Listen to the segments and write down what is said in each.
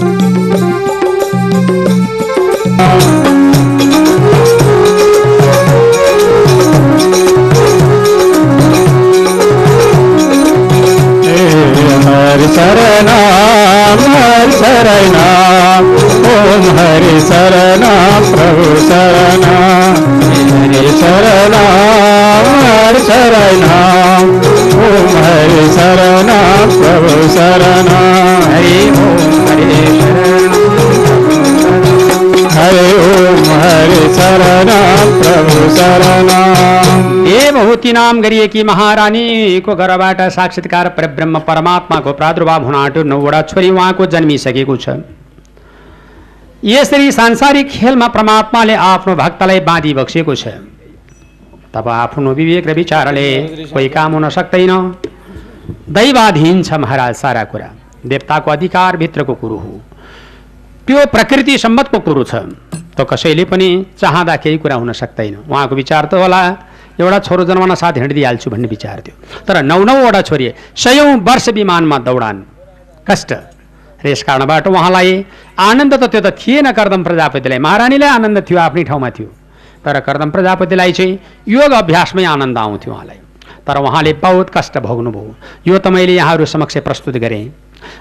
हरि शरणम ओम हरि शरणम प्रभु शरणम हरि शरणम ओम हरि शरणम प्रभु शरणम हरि ओम हरि ओम हरि शरणम प्रभु शरणम। देवहूति नाम गरिएकी महारानी को घरबाट साक्षात्कार परब्रह्म परमात्माको प्रादुर्भाव हुन आँट्यो। 9वटा छोरी उहाँको जन्मिसकेको छ। यसरी सांसारिक खेलमा परमात्माले आफ्नो भक्तलाई बाँधी बक्सेको छ। तब आफ्नो विवेक र विचारले कोही काम हुन सक्दैन। दैवाधीन छ महाराज सारा कुरा। देवताको अधिकार भित्रको कुरो हो, त्यो प्रकृति सम्मतको कुरो छ। त कसैले पनि चाहँदा केही कुरा हुन सक्दैन। उहाँको विचार त होला एउटा छोरो जन्मन साथ हिँडिदिइहाल्छु भन्ने विचार थियो। तर 9-9वटा छोरी 100औं वर्ष विमानमा दौडान कष्ट र यस कारणबाट उहाँलाई आनन्द त त्यो त थिएन। कर्दम प्रजापतिलाई महारानीलाई आनन्द थियो, आफ्नै ठाउँमा थियो। तर कर्दम प्रजापतिलाई चाहिँ योग अभ्यासमै आनन्द आउँथ्यो उहाँलाई। तर उहाँले बहुत कष्ट भोग्नुभयो। यो त मैले यहाँहरू समक्ष प्रस्तुत गरेँ।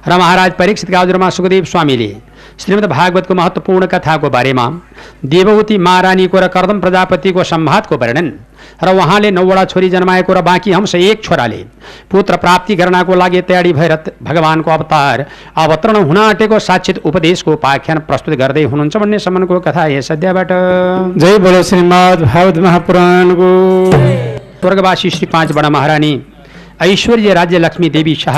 र महाराज परीक्षितका हजुरमा सुखदेव स्वामीले श्रीमद् भागवतको महत्त्वपूर्ण कथाको बारेमा देवहूति महारानीको र कर्दम प्रजापतिको सम्वादको वर्णन र उहाँले 9वटा छोरी जन्माएको र बाँकी हंस एक छोराले पुत्र प्राप्ति गर्नको लागि तयारी भएर भगवानको अवतार अवतरण हुन आँटेको साक्षात् उपदेशको उपाख्यान प्रस्तुत गर्दै हुनुहुन्छ भन्ने सम्मको कथा यस अध्यायबाट। जय बोलो श्रीमद् भागवत महापुराणको। स्वर्गवासी श्री 5 बडा महारानी ऐश्वर्य राज्य लक्ष्मी देवी शाह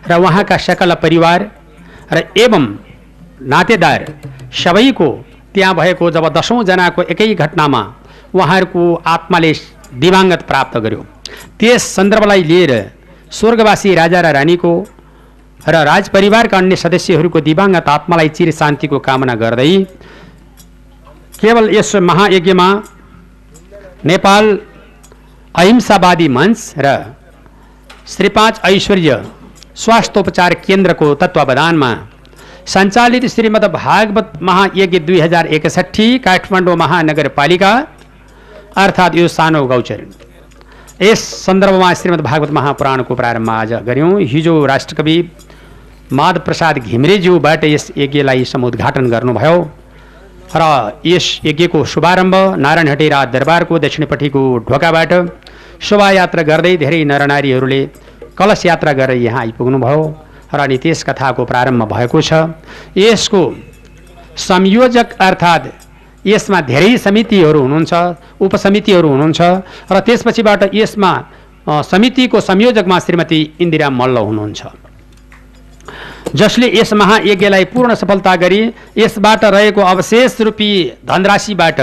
र उहाँका सकल परिवार र एवं नातेदार सबैको त्यहाँ भएको जब 10औं जनाको एकै घटनामा उहाँहरूको आत्माले दिवाङ्गत प्राप्त गर्यो, त्यस सन्दर्भलाई लिएर स्वर्गवासी राजा र रानीको र राजपरिवारका अन्य सदस्यहरूको दिवाङ्गत आत्मालाई चिर शान्तिको कामना गर्दै केवल यस महायज्ञमा नेपाल अहिंसावादी मञ्च र श्री 5 ऐश्वर्य स्वास्थ्योपचार केन्द्रको तत्वावधानमा सञ्चालित श्रीमद् भागवत महायज्ञ 2061 काठमाडौँ महानगरपालिका अर्थात् यो सानो गौचर, यस सन्दर्भमा श्रीमद् भागवत महापुराणको प्रारम्भ आज गर्यौँ। हिजो राष्ट्रकवि माधव प्रसाद घिमिरेज्यूबाट यस यज्ञलाई समुद्घाटन गर्नुभयो र यस यज्ञको शुभारम्भ नारायण हटेरा दरबारको दक्षिणपट्टिको ढोकाबाट शोभायात्रा गर्दै धेरै नरनारीहरूले कलश यात्रा गरेर यहाँ आइपुग्नुभयो र अनि त्यस कथाको प्रारम्भ भएको छ। यसको संयोजक अर्थात् यसमा धेरै समितिहरू हुनुहुन्छ, उपसमितिहरू हुनुहुन्छ र त्यसपछिबाट यसमा समितिको संयोजकमा श्रीमती इन्दिरा मल्ल हुनुहुन्छ, जसले यस महायज्ञलाई पूर्ण सफलता गरी यसबाट रहेको अवशेष रूपी धनराशिबाट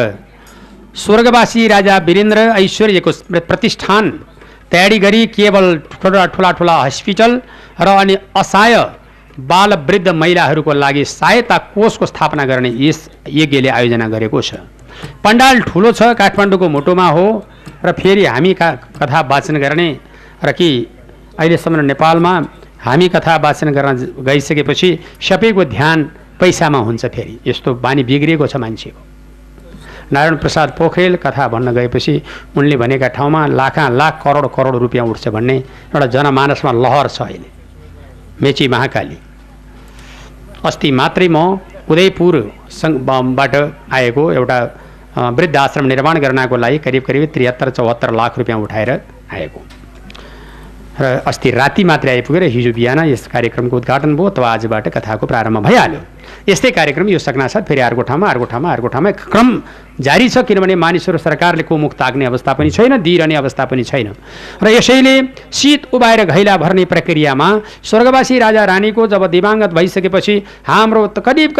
स्वर्गवासी राजा वीरेन्द्र ऐश्वर्यको प्रतिष्ठान तयारी गरी केवल ठुला हस्पिटल र अनि असहाय बाल वृद्ध महिलाहरूको लागि सहायता कोषको स्थापना गर्ने यस यज्ञले आयोजना गरेको छ। पण्डाल ठुलो छ, काठमाडौँको मोटोमा हो र फेरि हामी कथा वाचन गर्ने र कि अहिलेसम्म नेपालमा हामी कथा वाचन गर्न गइसकेपछि सबैको ध्यान पैसामा हुन्छ। फेरि यस्तो बानी बिग्रिएको छ मान्छेको। नारायण प्रसाद पोखरेल कथा भन्न गएपछि उनले भनेका ठाउँमा लाख करोड रुपियाँ उठ्छ भन्ने एउटा जनमानसमा लहर छ अहिले। मेची महाकाली अस्ति मात्रै म उदयपुरबाट आएको एउटा वृद्ध आश्रम निर्माण गर्नको लागि करिब 73-74 लाख रुपियाँ उठाएर आएको र अस्ति राति मात्रै आइपुगेर हिजो बिहान यस कार्यक्रमको उद्घाटन भयो। तब आजबाट कथाको प्रारम्भ भइहाल्यो। यस्तै कार्यक्रम यो सक्नासाथ फेरि अर्को ठाउँमा क्रम जारी छ, किनभने मानिसहरू सरकारले को मुख ताक्ने अवस्था पनि छैन, दिइरहने अवस्था पनि छैन र यसैले शीत उभाएर घैला भर्ने प्रक्रियामा स्वर्गवासी राजा रानीको जब दिवाङ्गत भइसकेपछि हाम्रो त करिब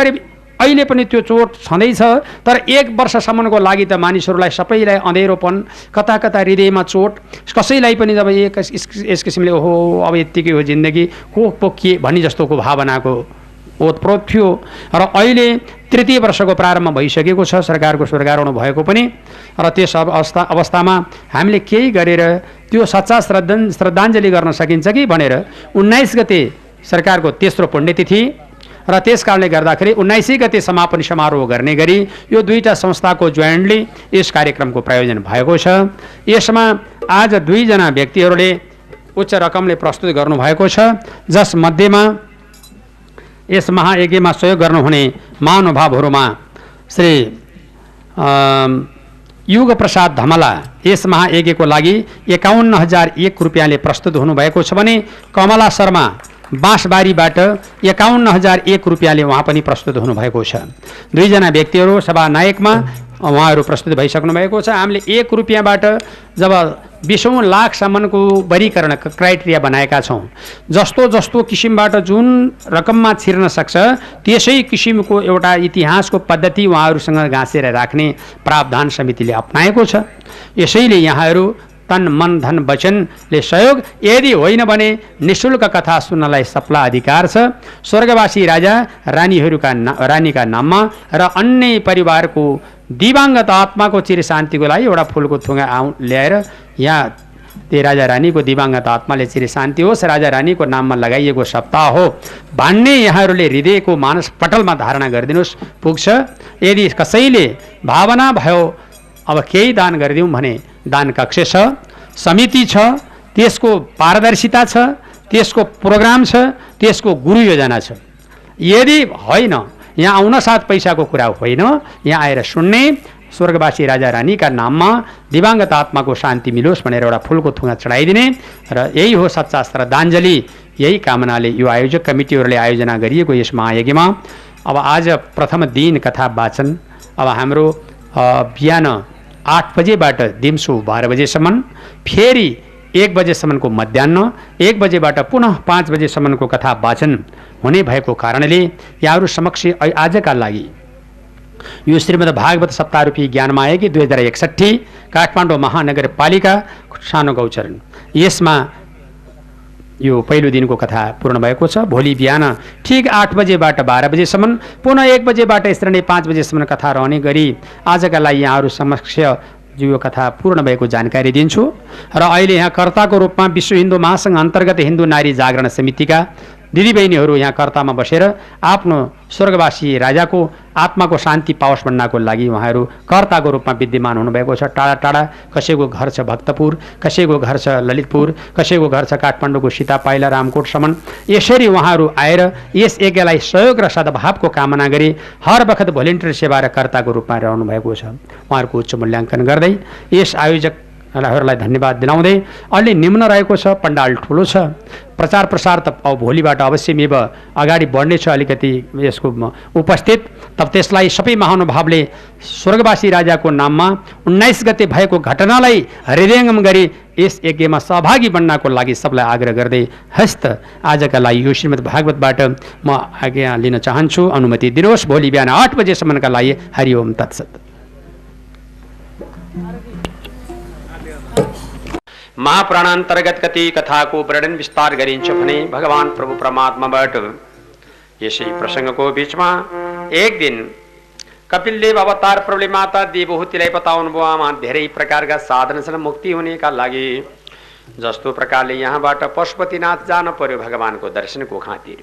अहिले पनि त्यो चोट छँदैछ। तर 1 वर्षसम्मको लागि त मानिसहरूलाई सबैलाई अँधेरोपन, कता हृदयमा चोट, कसैलाई पनि जब यस किसिमले ओहो अब यत्तिकै हो जिन्दगी को के भन्ने जस्तोको भावनाको ओतप्रोत थियो र अहिले 3य वर्षको प्रारम्भ भइसकेको छ सरकारको स्वर्गारोहण भएको पनि। र त्यस अवस्थामा हामीले केही गरेर त्यो सच्चा श्रद्धाञ्जली गर्न सकिन्छ कि भनेर 19 गते सरकारको तेस्रो पुण्यतिथि र त्यसकारणले गर्दाखेरि 19 गते समापन समारोह गर्ने गरी यो दुईटा संस्थाको जोइन्टली यस कार्यक्रमको प्रायोजन भएको छ। यसमा आज दुईजना व्यक्तिहरूले उच्च रकमले प्रस्तुत गर्नुभएको छ, जसमध्येमा यस महायज्ञमा सहयोग गर्नुहुने महानुभावहरूमा श्री युग प्रसाद धमला यस महायज्ञको लागि 51,001 रुपियाँले प्रस्तुत हुनुभएको छ भने कमला शर्मा बाँसबारीबाट 51,001 रुपियाँले उहाँ पनि प्रस्तुत हुनुभएको छ। दुईजना व्यक्तिहरू सभानायकमा उहाँहरू प्रस्तुत भइसक्नु भएको छ। हामीले 1 रुपियाँबाट जब 20 लाखसम्मको वर्गीकरण क्राइटेरिया बनाएका छौँ, जस्तो जस्तो किसिमबाट जुन रकममा छिर्न सक्छ त्यसै किसिमको एउटा इतिहासको पद्धति उहाँहरूसँग गाँसेर राख्ने प्रावधान समितिले अपनाएको छ। यसैले यहाँहरू तन मन धन वचनले सहयोग, यदि होइन भने निःशुल्क कथा सुन्नलाई सबला अधिकार छ। स्वर्गवासी राजा रानीका नाममा र अन्य परिवारको दिवाङ्गत आत्माको चिर शान्तिको लागि एउटा फुलको थुङ्गा ल्याएर यहाँ त्यो राजा रानीको दिवाङ्गत आत्माले चिर शान्ति होस्, राजा रानीको नाममा लगाइएको सप्ताह हो भन्ने यहाँहरूले हृदयको मानस पटलमा धारणा गरिदिनुहोस्, पुग्छ। यदि कसैले भावना भयो अब केही दान गरिदिउँ भने दान कक्ष छ, समिति छ, त्यसको पारदर्शिता छ, त्यसको प्रोग्राम छ, त्यसको गुरु योजना छ। यदि होइन, यहाँ आउन साथ पैसाको कुरा होइन, यहाँ आएर सुन्ने, स्वर्गवासी राजा रानीका नाममा दिवाङ्गत आत्माको शान्ति मिलोस् भनेर एउटा फुलको थुङ्गा चढाइदिने र यही हो सच्चा श्रद्धाञ्जली। यही कामनाले यो आयोजक कमिटीहरूले आयोजना गरिएको यस महायज्ञमा अब आज प्रथम दिन कथा वाचन अब हाम्रो बिहान 8 बजेबाट दिउँसो 12 बजेसम्म, फेरि 1 बजेसम्मको मध्याह्न, 1 बजेबाट पुनः 5 बजेसम्मको कथा वाचन हुने भएको कारणले यहाँहरू समक्ष आजका लागि यो श्रीमद् भागवत सप्ताहरूपी ज्ञानमायज्ञ 2061 काठमाडौँ महानगरपालिका सानो गौचरण, यसमा यो पहिलो दिनको कथा पूर्ण भएको छ। भोलि बिहान ठिक 8 बजेबाट 12 बजेसम्म, पुनः 1 बजेबाट यसरी नै 5 बजेसम्म कथा रहने गरी आजका लागि यहाँहरू समक्ष यो कथा पूर्ण भएको जानकारी दिन्छु। र अहिले यहाँ कर्ताको रूपमा विश्व हिन्दू महासङ्घ अन्तर्गत हिन्दू नारी जागरण समितिका दिदीबहिनीहरू यहाँ कर्तामा बसेर आफ्नो स्वर्गवासी राजाको आत्माको शान्ति पाओस् भन्नको लागि उहाँहरू कर्ताको रूपमा विद्यमान हुनुभएको छ। टाढा टाढा कसैको घर छ भक्तपुर, कसैको घर छ ललितपुर, कसैको घर छ काठमाडौँको सीतापाइला रामकोटसम्म। यसरी उहाँहरू आएर यस यज्ञलाई सहयोग र सद्भावको कामना गरी हर बखत भोलिन्टियर सेवा र कर्ताको रूपमा रहनुभएको छ। उहाँहरूको उच्च मूल्याङ्कन गर्दै यस आयोजकहरूलाई धन्यवाद दिलाउँदै अलि निम्न रहेको छ, पण्डाल ठुलो छ, प्रचार प्रसार त भोलिबाट अवश्यमेव अगाडि बढ्नेछ अलिकति यसको उपस्थित। तब त्यसलाई सबै महानुभावले स्वर्गवासी राजाको नाममा 19 गते भएको घटनालाई हृदयङ्गम गरी यस यज्ञमा सहभागी बन्नको लागि सबलाई आग्रह गर्दै हस्त आजका लागि यो श्रीमद् भागवतबाट म आज्ञा लिन चाहन्छु। अनुमति दिनुहोस्। भोलि बिहान 8 बजेसम्मका लागि हरिओम तत्सत। महापुराणान्तर्गत कति कथाको वर्णन विस्तार गरिन्छ भने भगवान प्रभु परमात्माबाट यसै प्रसङ्गको बीचमा एक दिन कपिलदेव अवतार प्रभुले माता देवहूतिलाई बताउनु भयो, आमा धेरै प्रकारका साधन छन् मुक्ति हुनेका लागि। जस्तो प्रकारले यहाँबाट पशुपतिनाथ जान पर्यो भगवानको दर्शनको खातिर।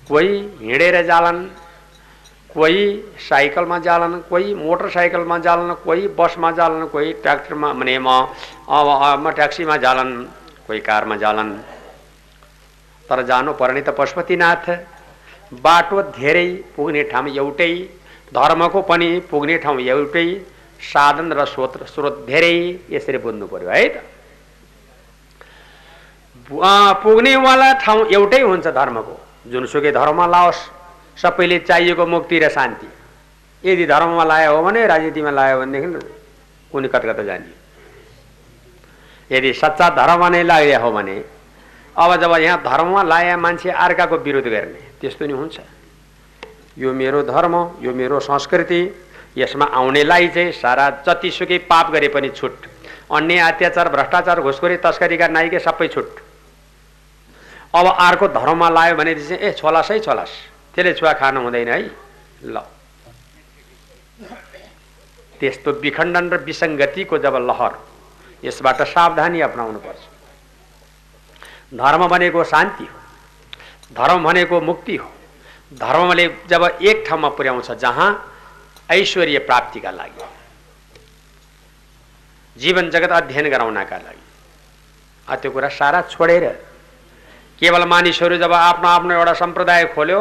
कोही हिँडेर जालन, कोही साइकलमा जालन, कोही मोटरसाइकलमा जालन, कोही बसमा जालन, कोही ट्र्याक्टरमा भने म ट्याक्सीमा जालन, कोही कारमा जालन। तर जानु पर्ने त पशुपतिनाथ। बाटो धेरै, पुग्ने ठाउँ एउटै, धर्मको पनि पुग्ने ठाउँ एउटै, साधन र स्रोत धेरै। यसरी बुझ्नु पर्यो है त। पुग्नेवाला ठाउँ एउटै हुन्छ धर्मको। जुनसुकै धर्ममा लाओस्, सबैले चाहिएको मुक्ति र शान्ति। यदि धर्ममा लायो हो भने, राजनीतिमा लायो भनेदेखि कुनै कता जाने। यदि सच्चा धर्ममा नै लाग्यो हो भने, अब जब यहाँ धर्ममा लाए मान्छे अर्काको विरोध गर्ने, त्यस्तो नि हुन्छ। यो मेरो धर्म, यो मेरो संस्कृति, यसमा आउनेलाई चाहिँ सारा जतिसुकै पाप गरे पनि छुट। अन्य अत्याचार, भ्रष्टाचार, घुसखोरी, तस्करीका नाइके सबै छुट। अब अर्को धर्ममा लायो भने चाहिँ छोलास है छोलास, त्यसले छुवा खानु हुँदैन है। ल, त्यस्तो विखण्डन र विसङ्गतिको जब लहर, यसबाट सावधानी अपनाउनु पर्छ। धर्म भनेको शान्ति हो, धर्म भनेको मुक्ति हो, धर्मले जब एक ठाउँमा पुर्याउँछ जहाँ ऐश्वर्य प्राप्तिका लागि, जीवन जगत अध्ययन गराउनका लागि, त्यो कुरा सारा छोडेर केवल मानिसहरू जब आफ्नो आफ्नो एउटा सम्प्रदाय खोल्यो,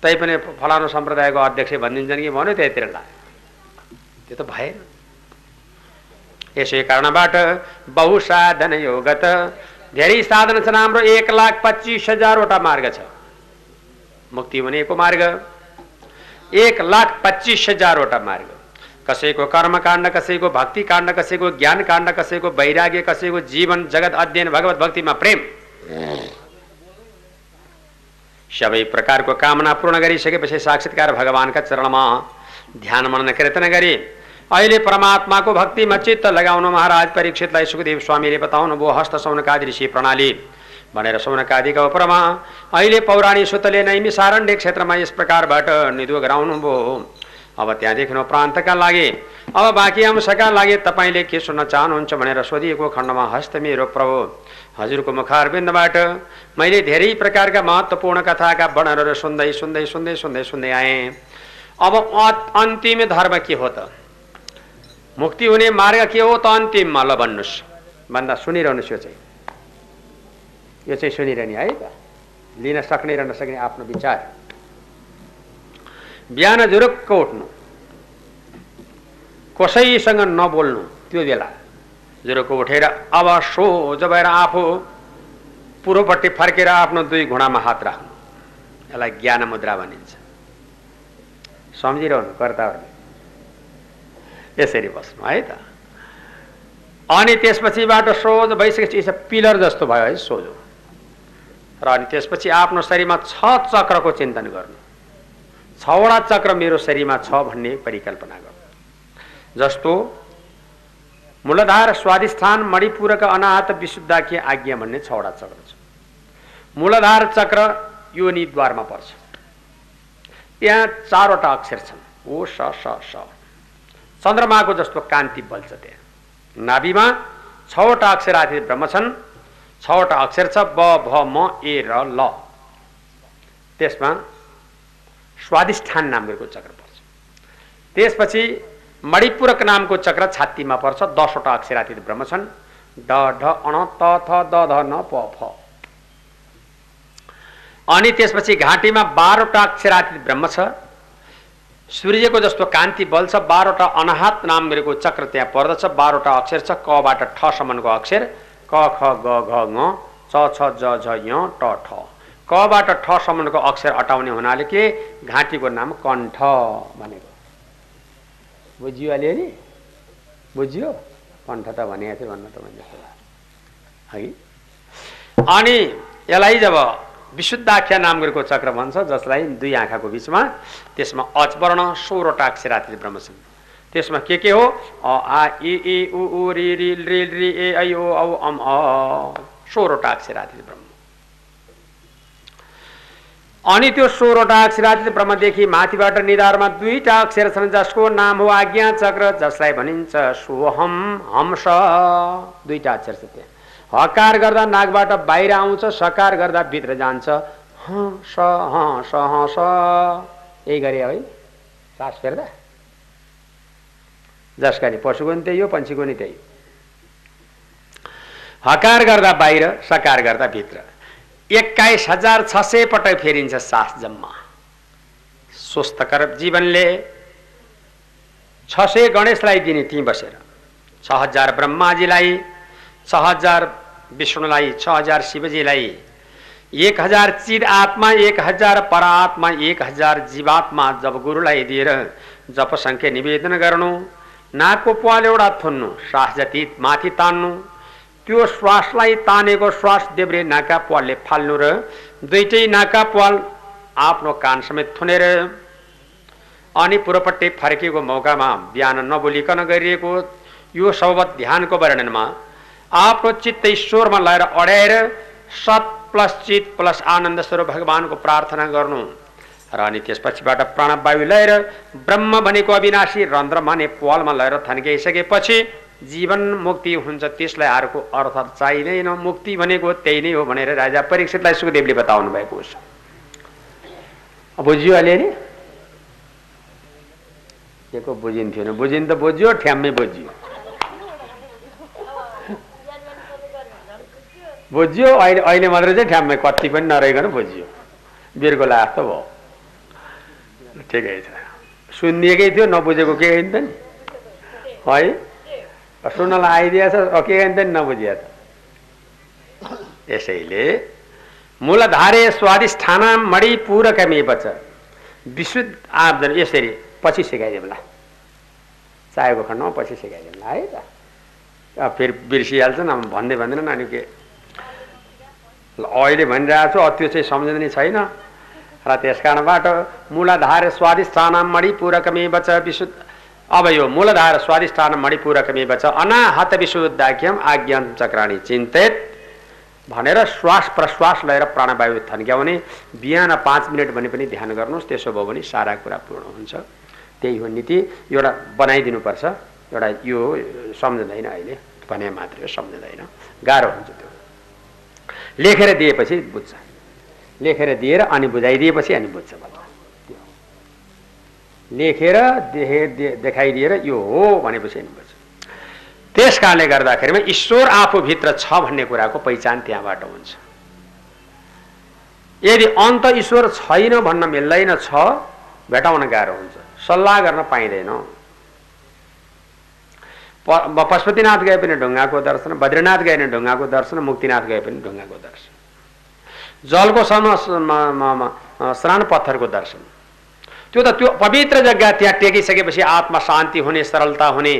तै पनि फलानु सम्प्रदायको अध्यक्ष भनिदिन्छन् कि भन्यो त्यतिर लाग्यो, त्यो त भएन। यसै कारणबाट बहुसाधन योगत, धेरै साधन छन्। हाम्रो 1,25,000 मार्ग छ मुक्ति हुनेको मार्ग, 1,25,000 मार्ग। कसैको कर्मकाण्ड, कसैको भक्ति काण्ड, कसैको ज्ञान काण्ड, कसैको वैराग्य, कसैको जीवन जगत अध्ययन भगवत भक्तिमा प्रेम, सबै प्रकारको कामना पूर्ण गरिसकेपछि साक्षात्कार भगवानका चरणमा ध्यान मनन कीर्तन गरी अहिले परमात्माको भक्तिमा चित्त लगाउनु महाराज परीक्षितलाई सुखदेव स्वामीले बताउनु भयो। हस्त सौनकादि ऋषि प्रणाली भनेर सौनकादिका उपरमा अहिले पौराणी सुतले नैमिषारण्य क्षेत्रमा यस प्रकारबाट निधो गराउनु भयो। अब त्यहाँदेखि प्रान्तका लागि, अब बाँकी अंशका लागि तपाईँले के सुन्न चाहनुहुन्छ भनेर सोधिएको खण्डमा हस्त मेरो प्रभु हजुरको मुखारविन्दबाट मैले धेरै प्रकारका महत्त्वपूर्ण कथाका वर्णनहरू सुन्दै सुन्दै सुन्दै सुन्दै सुन्दै आएँ। अब अन्तिम धर्म के हो त, मुक्ति हुने मार्ग के हो त अन्तिममा, ल भन्नुहोस् भन्दा सुनिरहनुहोस्। यो चाहिँ सुनिरहने है त, लिन सक्ने र नसक्ने आफ्नो विचार। बिहान जुरुक्क उठ्नु, कसैसँग नबोल्नु, त्यो बेला जुरुक्क उठेर अब सोझ भएर आफू पूर्वपट्टि फर्केर आफ्नो 2 घुँडामा हात राख्नु, यसलाई ज्ञान मुद्रा भनिन्छ। सम्झिरहनु कर्ताहरूले, यसरी बस्नु है त। अनि त्यसपछिबाट सोझ भइसकेपछि पिलर जस्तो भयो है सोझो, र अनि त्यसपछि आफ्नो शरीरमा 6 चक्रको चिन्तन गर्नु। 6वटा चक्र मेरो शरीरमा छ भन्ने परिकल्पना गर्नु। जस्तो मूलाधार, स्वादिष्ठान, मणिपुरक, अनाहत, विशुद्धाख्य, आज्ञा भन्ने 6वटा चक्र छ। मूलाधार चक्र योनिद्वारमा पर्छ, त्यहाँ 4वटा अक्षर छन्, ओ स स स, चन्द्रमाको जस्तो कान्ति बल्छ त्यहाँ। नाभिमा 6वटा अक्षरातीत ब्रह्म छन्, 6वटा अक्षर छ ब भ म ए र ल। त्यसमा स्वादिष्ठान नामको चक्र पर्छ। त्यसपछि मणिपुरक नामको चक्र छातीमा पर्छ, 10वटा अक्षरातीत ब्रह्म छन्, ड ढ अण त थ द ध न प फ। अनि त्यसपछि घाँटीमा 12वटा अक्षरातीत ब्रह्म छ, सूर्यको जस्तो कान्ति बल्छ, 12वटा अनाहत नामको चक्र त्यहाँ पर्दछ, 12वटा अक्षर छ, कबाट ठ सम्मको अक्षर, क ख ग घ ङ च छ ज झ य ट ठ। कबाट ठ सम्मको अक्षर हटाउने हुनाले के घाँटीको नाम कण्ठ भनेको। बुझियो अलिअलि? बुझियो? कण्ठ त भनेको थियो भन्न त मैले है। अनि यसलाई जब विशुद्धाख्या नामको चक्र भन्छ, जसलाई 2 आँखाको बिचमा, त्यसमा अचवर्ण 16वटा अक्षरातीत ब्रह्म छन्। त्यसमा के हो? अ आ इ ई उ ऊ रि रि रि रि ए ऐ ओ औ अम अ, 16वटा अक्षरातीत ब्रह्म। अनि त्यो 16वटा अक्षरातीत ब्रह्मदेखि माथिबाट निधारमा 2टा अक्षर छन्, जसको नाम हो आज्ञा चक्र, जसलाई भनिन्छ सोहम हंस। 2टा अक्षर छ त्यहाँ। हकार गर्दा नाकबाट बाहिर आउँछ, सकार गर्दा भित्र जान्छ, ह स ह स ह स। यही गरे है सास फेर्दा। जसका नि पशुको नि त्यही हो, पन्छीको नि त्यही। हकार गर्दा बाहिर, सकार गर्दा भित्र। 21,600 पटक फेरिन्छ सास जम्मा। स्वस्थकर जीवनले 600 गणेशलाई दिने त्यहीँ बसेर, 6000 ब्रह्माजीलाई, 6000 विष्णुलाई, 6000 शिवजीलाई, 1000 चिद आत्मा, 1000 परात्मा, 1000 जीवात्मा जब गुरुलाई दिएर जप संख्या निवेदन गर्नु, नाकको प्वाल एउटा थुन्नु, श्वास जति माथि तान्नु, त्यो श्वासलाई तानेको श्वास देब्रे नाका प्वालले फाल्नु र 2टै नाका प्वाल आफ्नो कान समेत थुनेर अनि पूर्वपट्टि फर्केको मौकामा बिहान नबोलिकन गरिएको यो शब्द ध्यानको वर्णनमा आफ्नो चित्त ईश्वरमा लगाएर अड्याएर सत प्लस चित प्लस आनन्द स्वरूप भगवानको प्रार्थना गर्नु र अनि त्यसपछिबाट प्राणवायु लिएर ब्रह्म भनेको अविनाशी रन्ध्र माने प्वालमा लगाएर थन्काइसकेपछि जीवन मुक्ति हुन्छ। त्यसलाई अर्को अर्थ चाहिँदैन, मुक्ति भनेको त्यही नै हो भनेर राजा परीक्षितलाई सुखदेवले बताउनु भएको छ। बुझ्यो अलिअलि? के को बुझिन्थ्यो न? बुझिन त बुझ्यो, ठ्याम्मै बुझ्यो। बुझ्यो अहिले मात्रै चाहिँ ठ्याम्मै कति पनि नरहेकन बुझ्यो। बिर्को लास्तो भयो। ठिकै छ। सुनिएकै थियो, नबुझेको के होइन त नि है। सुन्नलाई आइदिएछ, के होइन त नि नबुझिया त। यसैले मूलधारे स्वादिष्ठानां मणिपूरकमेव च विशुद्ध आब्दन। यसरी पछि सिकाइदिउँला, चाहेको खण्डमा पछि सिकाइदिउँला है त। फेरि बिर्सिहाल्छन्, अब भन्दै भन्दैन नानी के अहिले भनिरहेको छु, त्यो चाहिँ सम्झिने छैन र त्यस कारणबाट मूलधार स्वादिष्ठानां मणिपूरकमेव च विशुद्ध। अब यो मूलधार स्वादिष्ठानां मणिपूरकमेव च अनाहत विशुद्धाख्यम आज्ञान चक्राणी चिन्तित भनेर श्वास प्रश्वास लिएर प्राणवायु थन्क्याउने। बिहान 5 मिनट भने पनि ध्यान गर्नुहोस्, त्यसो भयो भने सारा कुरा पूर्ण हुन्छ। त्यही हो नीति। एउटा बनाइदिनुपर्छ। एउटा यो सम्झँदैन, अहिले भने मात्रै सम्झँदैन, गाह्रो हुन्छ त्यो। लेखेर दिएपछि बुझ्छ, लेखेर दिएर अनि बुझाइदिएपछि अनि बुझ्छ बल्ल। लेखेर देखाइदिएर यो हो भनेपछि अनि बुझ्छ। त्यस कारणले गर्दाखेरिमा ईश्वर आफूभित्र छ भन्ने कुराको पहिचान त्यहाँबाट हुन्छ। यदि अन्त ईश्वर छैन भन्न मिल्दैन, छ भेटाउन गाह्रो हुन्छ, सल्लाह गर्न पाइँदैन। पशुपतिनाथ गए पनि ढुङ्गाको दर्शन, बद्रीनाथ गए पनि ढुङ्गाको दर्शन, मुक्तिनाथ गए पनि ढुङ्गाको दर्शन, जलको स्नान पत्थरको दर्शन। त्यो त त्यो पवित्र जग्गा त्यहाँ टेकिसकेपछि आत्मा शान्ति हुने, सरलता हुने,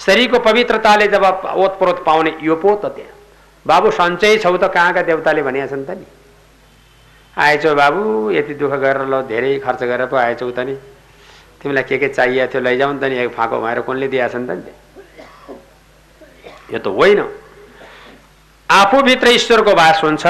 शरीरको पवित्रताले जब ओतप्रोत पाउने, यो पो त त्यहाँ। बाबु सन्चै छौ त कहाँका देवताले भनेका छन् त नि, आएछौ बाबु यति दुःख गरेर, ल धेरै खर्च गरेर पो आएछौ त नि, तिमीलाई के चाहिएको थियो लैजाऊ त नि, एक फाँको भएर कोनले दिएछन् त नि। यो त होइन। आफूभित्र ईश्वरको वास हुन्छ।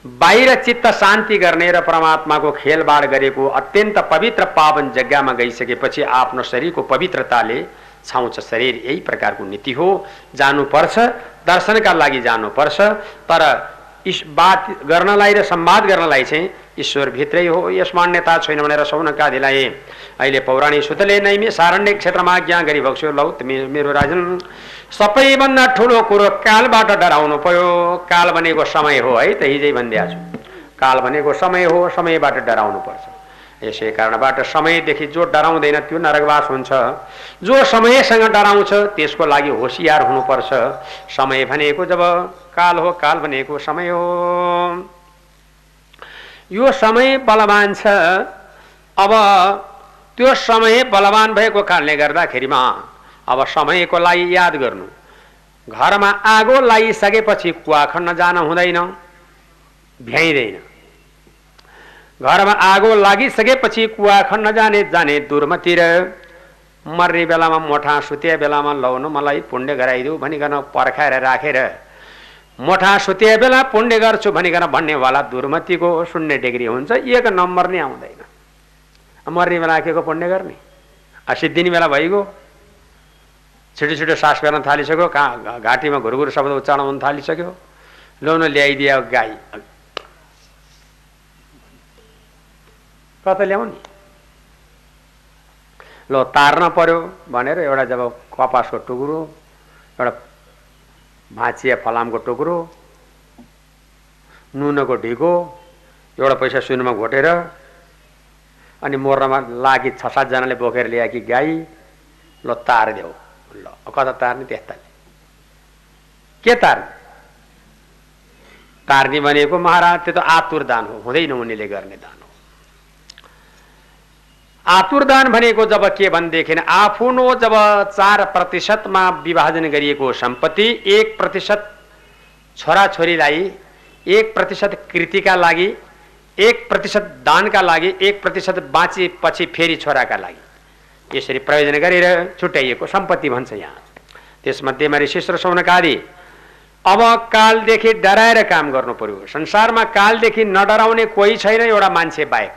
बाहिर चित्त शान्ति गर्ने र परमात्माको खेलबाड गरेको अत्यन्त पवित्र पावन जग्गामा गइसकेपछि आफ्नो शरीरको पवित्रताले छाउँछ शरीर। यही प्रकारको नीति हो। जानुपर्छ, दर्शनका लागि जानुपर्छ, तर बात गर्नलाई र संवाद गर्नलाई चाहिँ ईश्वर भित्रै हो। यस मान्यता छैन भनेर सौनकादिलाई अहिले पौराणिक सूत्रले नै सारण्य क्षेत्रमा आज्ञा गरी बक्स्यो, लौ मेरो राजन सबैभन्दा ठुलो कुरो कालबाट डराउनु पर्यो। काल भनेको समय हो है त, हिजै भनिदिएको छु। काल भनेको समय हो, समयबाट डराउनु पर्छ। यसै कारणबाट समयदेखि जो डराउँदैन त्यो नरकवास हुन्छ। जो समयसँग डराउँछ त्यसको लागि होशियार हुनुपर्छ। समय भनेको जब काल हो, काल भनेको समय हो। यो समय बलवान छ। अब त्यो समय बलवान भएको कारणले गर्दाखेरिमा अब समयको लागि याद गर्नु। घरमा आगो लागिसकेपछि कुवा खन्न जान हुँदैन, भ्याइँदैन। घरमा आगो लागिसकेपछि कुवा खन्न जाने दुर्मति र मर्ने बेलामा मोठा सुते बेलामा लौन मलाई पुण्य गराइदेऊ भनिकन पर्खाएर राखेर मोठा सुते बेला पुण्य गर्छु भनिकन भन्नेवाला दुर्मतिको 0 डिग्री हुन्छ, 1 नम्बर नै आउँदैन। मर्ने बेला के को पुण्य गर्ने? सिद्धिने बेला भइगयो, छिटो छिटो सास फेर्न थालिसक्यो, घाँटीमा घुरघुर शब्द उच्चारण हुन थालिसक्यो, लौन ल्याइदियो गाई, कता ल्याउने? लो तार्न पर्यो भनेर एउटा जब कपासको टुक्रो, एउटा भाँचिया फलामको टुक्रो, नुनको ढिको, एउटा पैसा सुनमा घोटेर अनि मोर्नमा लागि 6-7 जनाले बोकेर ल्याएकी गाई, ल तारिदेऊ। ल कता तार्ने? त्यस्ताले के तार्ने? तार्ने भनेको महाराज त्यो त आतुर दान हो, हुँदैन उनीले गर्ने दान हो। आतुर दान भनेको जब के भनेदेखि आफ्नो जब 4% मा विभाजन गरिएको सम्पत्ति 1% छोराछोरीलाई, 1% कृतिका लागि, 1% दानका लागि, 1% बाँचेपछि फेरि छोराका लागि, यसरी प्रयोजन गरेर छुट्याइएको सम्पत्ति भन्छ यहाँ। त्यसमध्येमा ऋषि र सौनकादि अब कालदेखि डराएर काम गर्नु पर्यो। संसारमा कालदेखि नडराउने कोही छैन एउटा मान्छे बाहेक।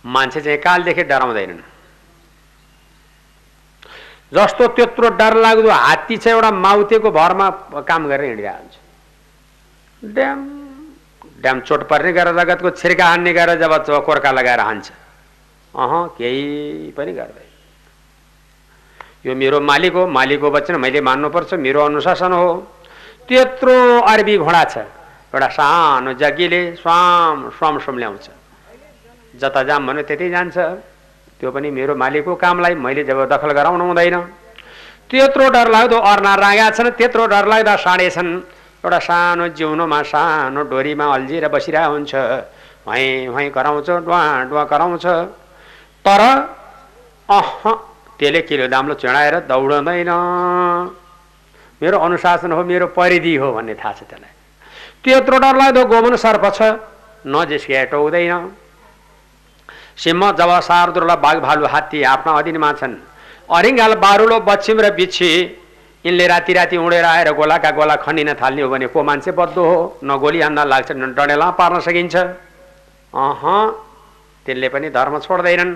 मान्छे चाहिँ कालदेखि डराउँदैनन्। जस्तो त्यत्रो डर लाग्दो हात्ती चाहिँ एउटा माउतेको भरमा काम गरेर हिँडिरहेको हुन्छ। ड्याम ड्याम चोट पर्ने गरेर रगतको छिर्का हान्ने गरेर जब कोर्का लगाएर हान्छ, केही पनि गर्दैन। यो मेरो मालिक हो, मालिकको वचन मैले मान्नुपर्छ, मेरो अनुशासन हो। त्यत्रो अरबी घोडा छ, एउटा सानो जग्गीले स्वाम स्वाम स्वाम ल्याउँछ, जता जाम भन्यो त्यतै जान्छ। त्यो पनि मेरो मालिकको कामलाई मैले जब दखल गराउनु हुँदैन। त्यत्रो डरलाग्दो अर्ना रागा छन्, त्यत्रो डरलाग्दा साँडे छन्। एउटा सानो जिउनोमा सानो डोरीमा अल्झिएर बसिरहेको हुन्छ, वहीँ वहीँ कराउँछ, डुवा डुवा कराउँछ। तर त्यसले किलो दाम्लो चढाएर दौडँदैन। मेरो अनुशासन हो, मेरो परिधि हो भन्ने थाहा छ त्यसलाई। त्यत्रो डरलाग्दो गोमन सर्प छ, नजिस्किए टोक्दैन। सिंह, जब शार्दुला, बाघ, भालु, हात्ती आफ्ना अधीनमा छन्। अरिङ्गाल, बारुलो, बच्छिम र बिच्छी यिनले राति राति उडेर आएर गोलाका गोला खनिन थाल्ने हो भने को मान्छे बद्दो हो? न गोली हान्दा लाग्छ, न डडेला पार्न सकिन्छ। त्यसले पनि धर्म छोड्दैनन्।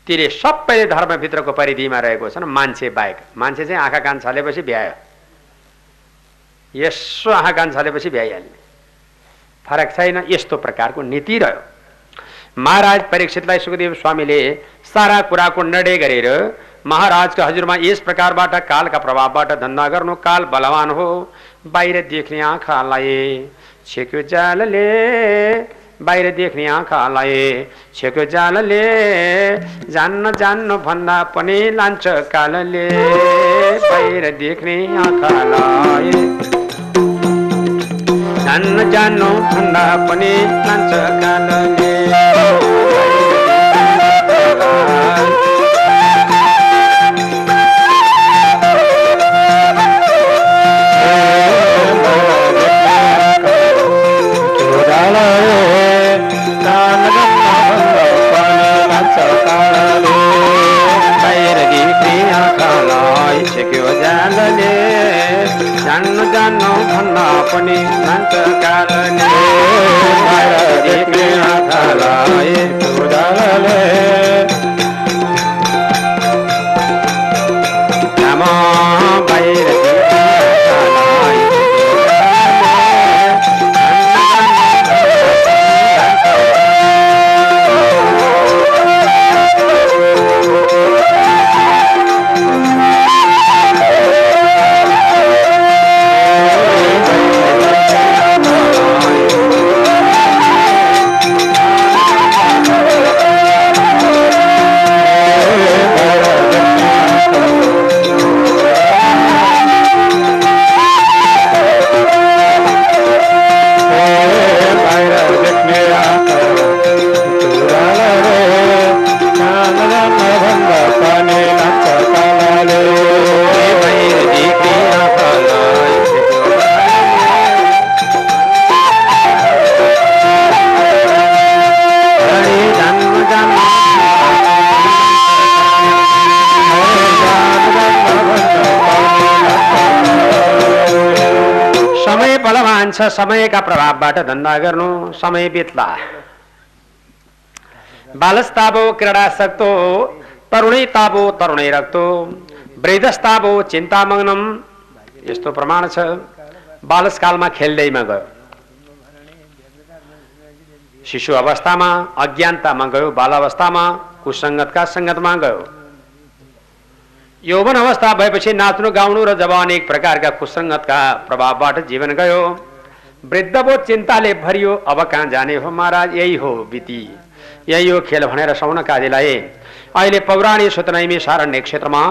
तिले सबैले धर्मभित्रको परिधिमा रहेको छन्, मान्छे बाहेक। मान्छे चाहिँ आँखा कान छलेपछि भ्यायो, यसो आँखा कान छलेपछि भ्याइहाल्ने, फरक छैन। यस्तो प्रकारको नीति रह्यो। महाराज परीक्षितलाई सुखदेव स्वामीले सारा कुराको निर्णय गरेर महाराजका हजुरमा यस प्रकारबाट कालका प्रभावबाट धन्दा गर्नु। काल बलवान हो, बाहिर देख्ने आँखालाई छेक्यो जालले, बाहिर देख्ने आँखालाई छेक्यो जालले, जान्न जान्नु भन्दा पनि लान्छ कालले, बाहिर देख्ने आँखालाई जान्न जान्नु भन्दा पनि लान्छ कालले। जान्नु जान्नु भन्दा पनि लान्छ कालले, बाहिर देख्ने आँखालाई उजालले, राम बाहिर देख्ने आँखालाई समयका प्रभावबाट धन्दा गर्नु। समय बित्ला, बालस्तावो क्रीडासक्तो, तरुणै तावो तरुणै रक्तो, वृद्धस्तावो चिन्तामग्नम। यस्तो प्रमाण छ। बालसकालमा खेल्दैमा गयो, शिशु अवस्थामा अज्ञानतामा गयो, बालावस्थामा कुसङ्गतका सङ्गतमा गयो, यौवन अवस्था भएपछि नाच्नु गाउनु र जब अनेक प्रकारका कुसङ्गतका प्रभावबाट जीवन गयो। वृद्धको चिन्ताले भरियो, अब कहाँ जाने हो महाराज, यही हो बिती, यही हो खेल भनेर शौनकादिलाई अहिले पौराणिक सुतनैमी सारण्य क्षेत्रमा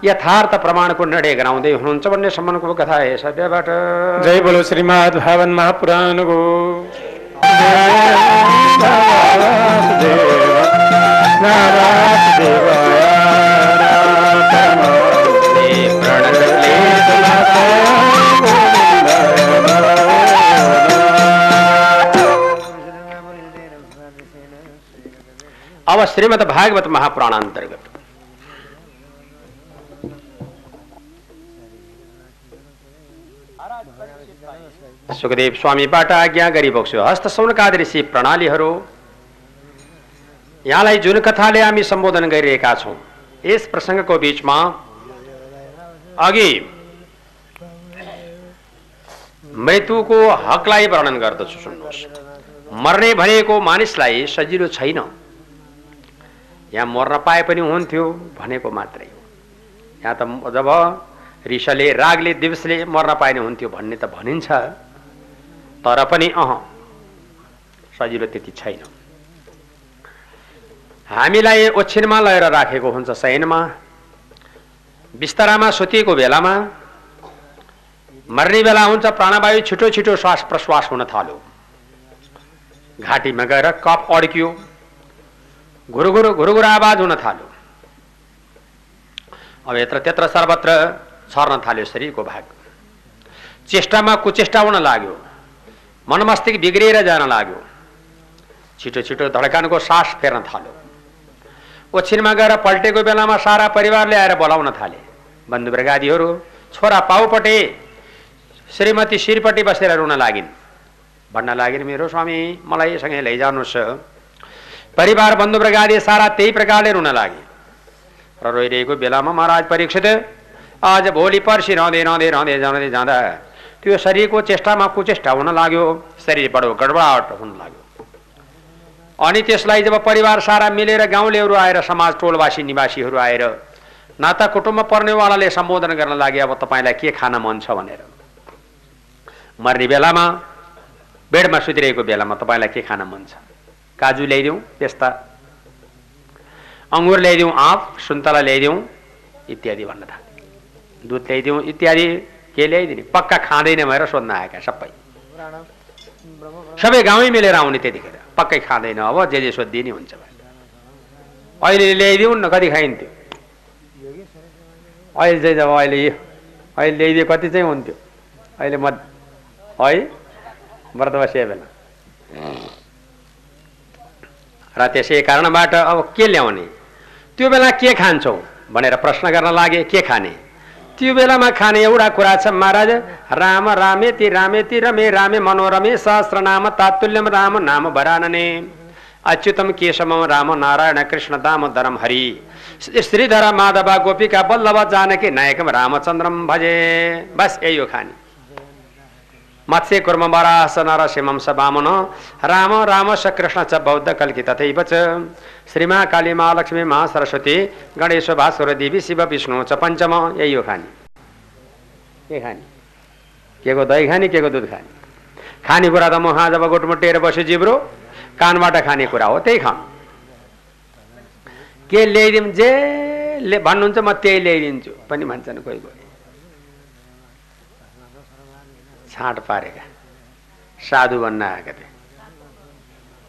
यथार्थ प्रमाणको निर्णय गराउँदै हुनुहुन्छ भन्ने सम्बन्धको कथा है सभ्यबाट। जय बोलो श्रीमद् भागवत महापुराणको। अब श्रीमद् भागवत महापुराण अंतर्गत सुखदेव स्वामीबाट आज्ञा गरिबक्स्यो। हस्त शौनकादि ऋषि प्रणालीहरू, यहाँलाई जुन कथाले हामी सम्बोधन गरिरहेका छौं, यस प्रसंगको बीचमा अघि मृत्युको हकलाई वर्णन गर्दछु सुन्नुहोस्। मर्ने भनेको मानिसलाई सजिलो छैन। यहाँ मर्न पाए पनि हुन्थ्यो भनेको मात्रै हो। यहाँ त जब रिसले रागले दिवसले मर्न पाए नि हुन्थ्यो भन्ने त भनिन्छ, तर पनि सजिलो त्यति छैन। हामीलाई ओछिनमा लगेर राखेको हुन्छ, शयनमा बिस्तरामा सुतिएको बेलामा मर्ने बेला हुन्छ, प्राणवायु छिटो छिटो श्वास प्रश्वास हुन थाल्यो, घाँटीमा गएर कप अड्कियो, घुरुघुरु घुरुघुरु आवाज हुन थाल्यो, अब यत्र त्यत्र सर्वत्र छर्न थाल्यो शरीरको भाग, चेष्टामा कुचेष्टा हुन लाग्यो, मन मस्तिष्क बिग्रिएर जान लाग्यो, छिटो छिटो धड्कनको सास फेर्न थाल्यो। ओछिनमा गएर पल्टेको बेलामा सारा परिवारले आएर बोलाउन थाले, बन्धु वर्गादीहरू, छोरा पाउपट्टि श्रीमती शिरपट्टि बसेर रुन लागिन्, भन्न लागिन् मेरो स्वामी मलाई सँगै लैजानुहोस्। परिवार बन्धु वर्गादी सारा त्यही प्रकारले रुन लागे र रोइरहेको बेलामा महाराज परीक्षित आज भोलि पर्सि रहँदै रहँदै रहँदै जाँदै जाँदा त्यो शरीरको चेष्टामा कुचेष्टा हुन लाग्यो, शरीर बडो गडबडाहट हुन लाग्यो। अनि त्यसलाई जब परिवार सारा मिलेर गाउँलेहरू आएर समाज टोलवासी निवासीहरू आएर नाता कुटुम्ब पर्नेवालाले सम्बोधन गर्न लागे, अब तपाईँलाई के खान मन छ भनेर। मर्ने बेलामा बेडमा सुतिरहेको बेलामा तपाईँलाई के खान मन छ? काजु ल्याइदिउँ, पेस्ता, अङ्गुर ल्याइदिउँ, आँप सुन्तला ल्याइदिउँ इत्यादि भन्न थाले, दुध ल्याइदिउँ इत्यादि। के ल्याइदिने? पक्का खाँदैन भनेर सोध्न आएका सबै गाउँै मिलेर आउने, त्यतिखेर पक्कै खाँदैन, अब जे सोधिदिने हुन्छ। अहिले ल्याइदिउँ न, कति खाइन्थ्यो? अहिले चाहिँ जब अहिले ल्याइदियो कति चाहिँ हुन्थ्यो? अहिले म है व्रत बसे बेला र त्यसै कारणबाट अब के ल्याउने, त्यो बेला के खान्छौ भनेर प्रश्न गर्न लागे। के खाने? त्यो बेलामा खाने एउटा कुरा छ महाराज, राम रामेति रामेति रमे रामे मनोरमे सहस्रनाम तात्तुल्यम राम नाम वरानने अच्युतम केशवम राम नारायण कृष्ण दामोदरम हरि श्रीधर माधव गोपिका बल्लभ जानकी नायकम रामचन्द्रम भजे। बस यही हो खाने। मत्स्य कुर्म वराह नरसिंहम स वामन राम राम स कृष्ण च बौद्ध कल्कि तथैव च श्रीमा काली महालक्ष्मी महा सरस्वती गणेश भास्कर देवी शिव विष्णु च पञ्चम। यही हो खाने। के खाने? के को दही खाने, के को दुध खाने? खानेकुरा त मुखा जब गुटमुटेर बस्यो जिब्रो, कानबाट खाने कुरा हो, त्यही खानु। के ल्याइदिउँ? जे भन्नुहुन्छ म त्यही ल्याइदिन्छु पनि भन्छन् कोही कोही। छाँट पारेका साधु भन्न आएका थिए।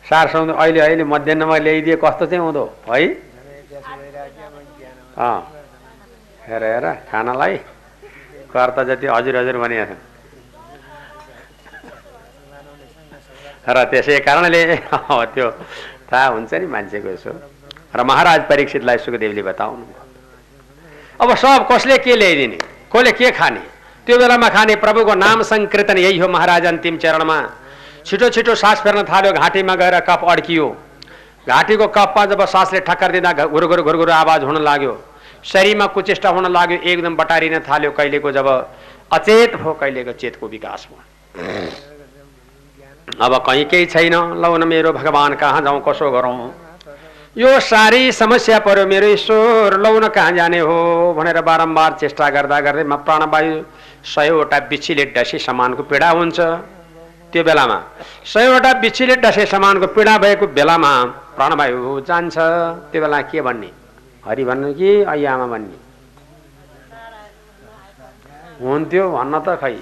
सार सौँद अहिले मध्याहमा ल्याइदिए कस्तो चाहिँ हुँदो है? हेर हेर खानालाई कर्ता जति हजुर हजुर भनेका छन्। र त्यसै कारणले त्यो थाहा हुन्छ नि मान्छेको यसो। र महाराज परीक्षितलाई सुखदेवले बताउनु, अब सब कसले के ल्याइदिने, कसले के खाने, त्यो बेलामा खाने प्रभुको नाम संकीर्तन। यही हो महाराज अन्तिम चरणमा। छिटो छिटो सास फेर्न थाल्यो, घाँटीमा गएर कप अड्कियो, घाँटीको कपमा जब सासले ठक्कर दिँदा घुरघुर घुरघुर आवाज हुन लाग्यो, शरीरमा कुचेष्टा हुन लाग्यो, एकदम बटारिन थाल्यो। कहिलेको जब अचेत भयो, कहिलेको चेतको विकास भयो। अब कहीँ केही छैन, लौ न मेरो भगवान कहाँ जाउँ, कसो गरौँ, यो सारी समस्या पर्यो मेरो ईश्वर, लौ न कहाँ जाने हो भनेर बारम्बार चेष्टा गर्दा गर्दै प्राणवायु 100वटा बिच्छीले डसे समानको पीडा हुन्छ। त्यो बेलामा 100वटा बिच्छीले डसे समानको पीडा भएको बेलामा प्राणवायु जान्छ। त्यो बेला के भन्ने? हरि भन्नु कि अय्यामा भन्ने हुन्थ्यो? भन्न त खै,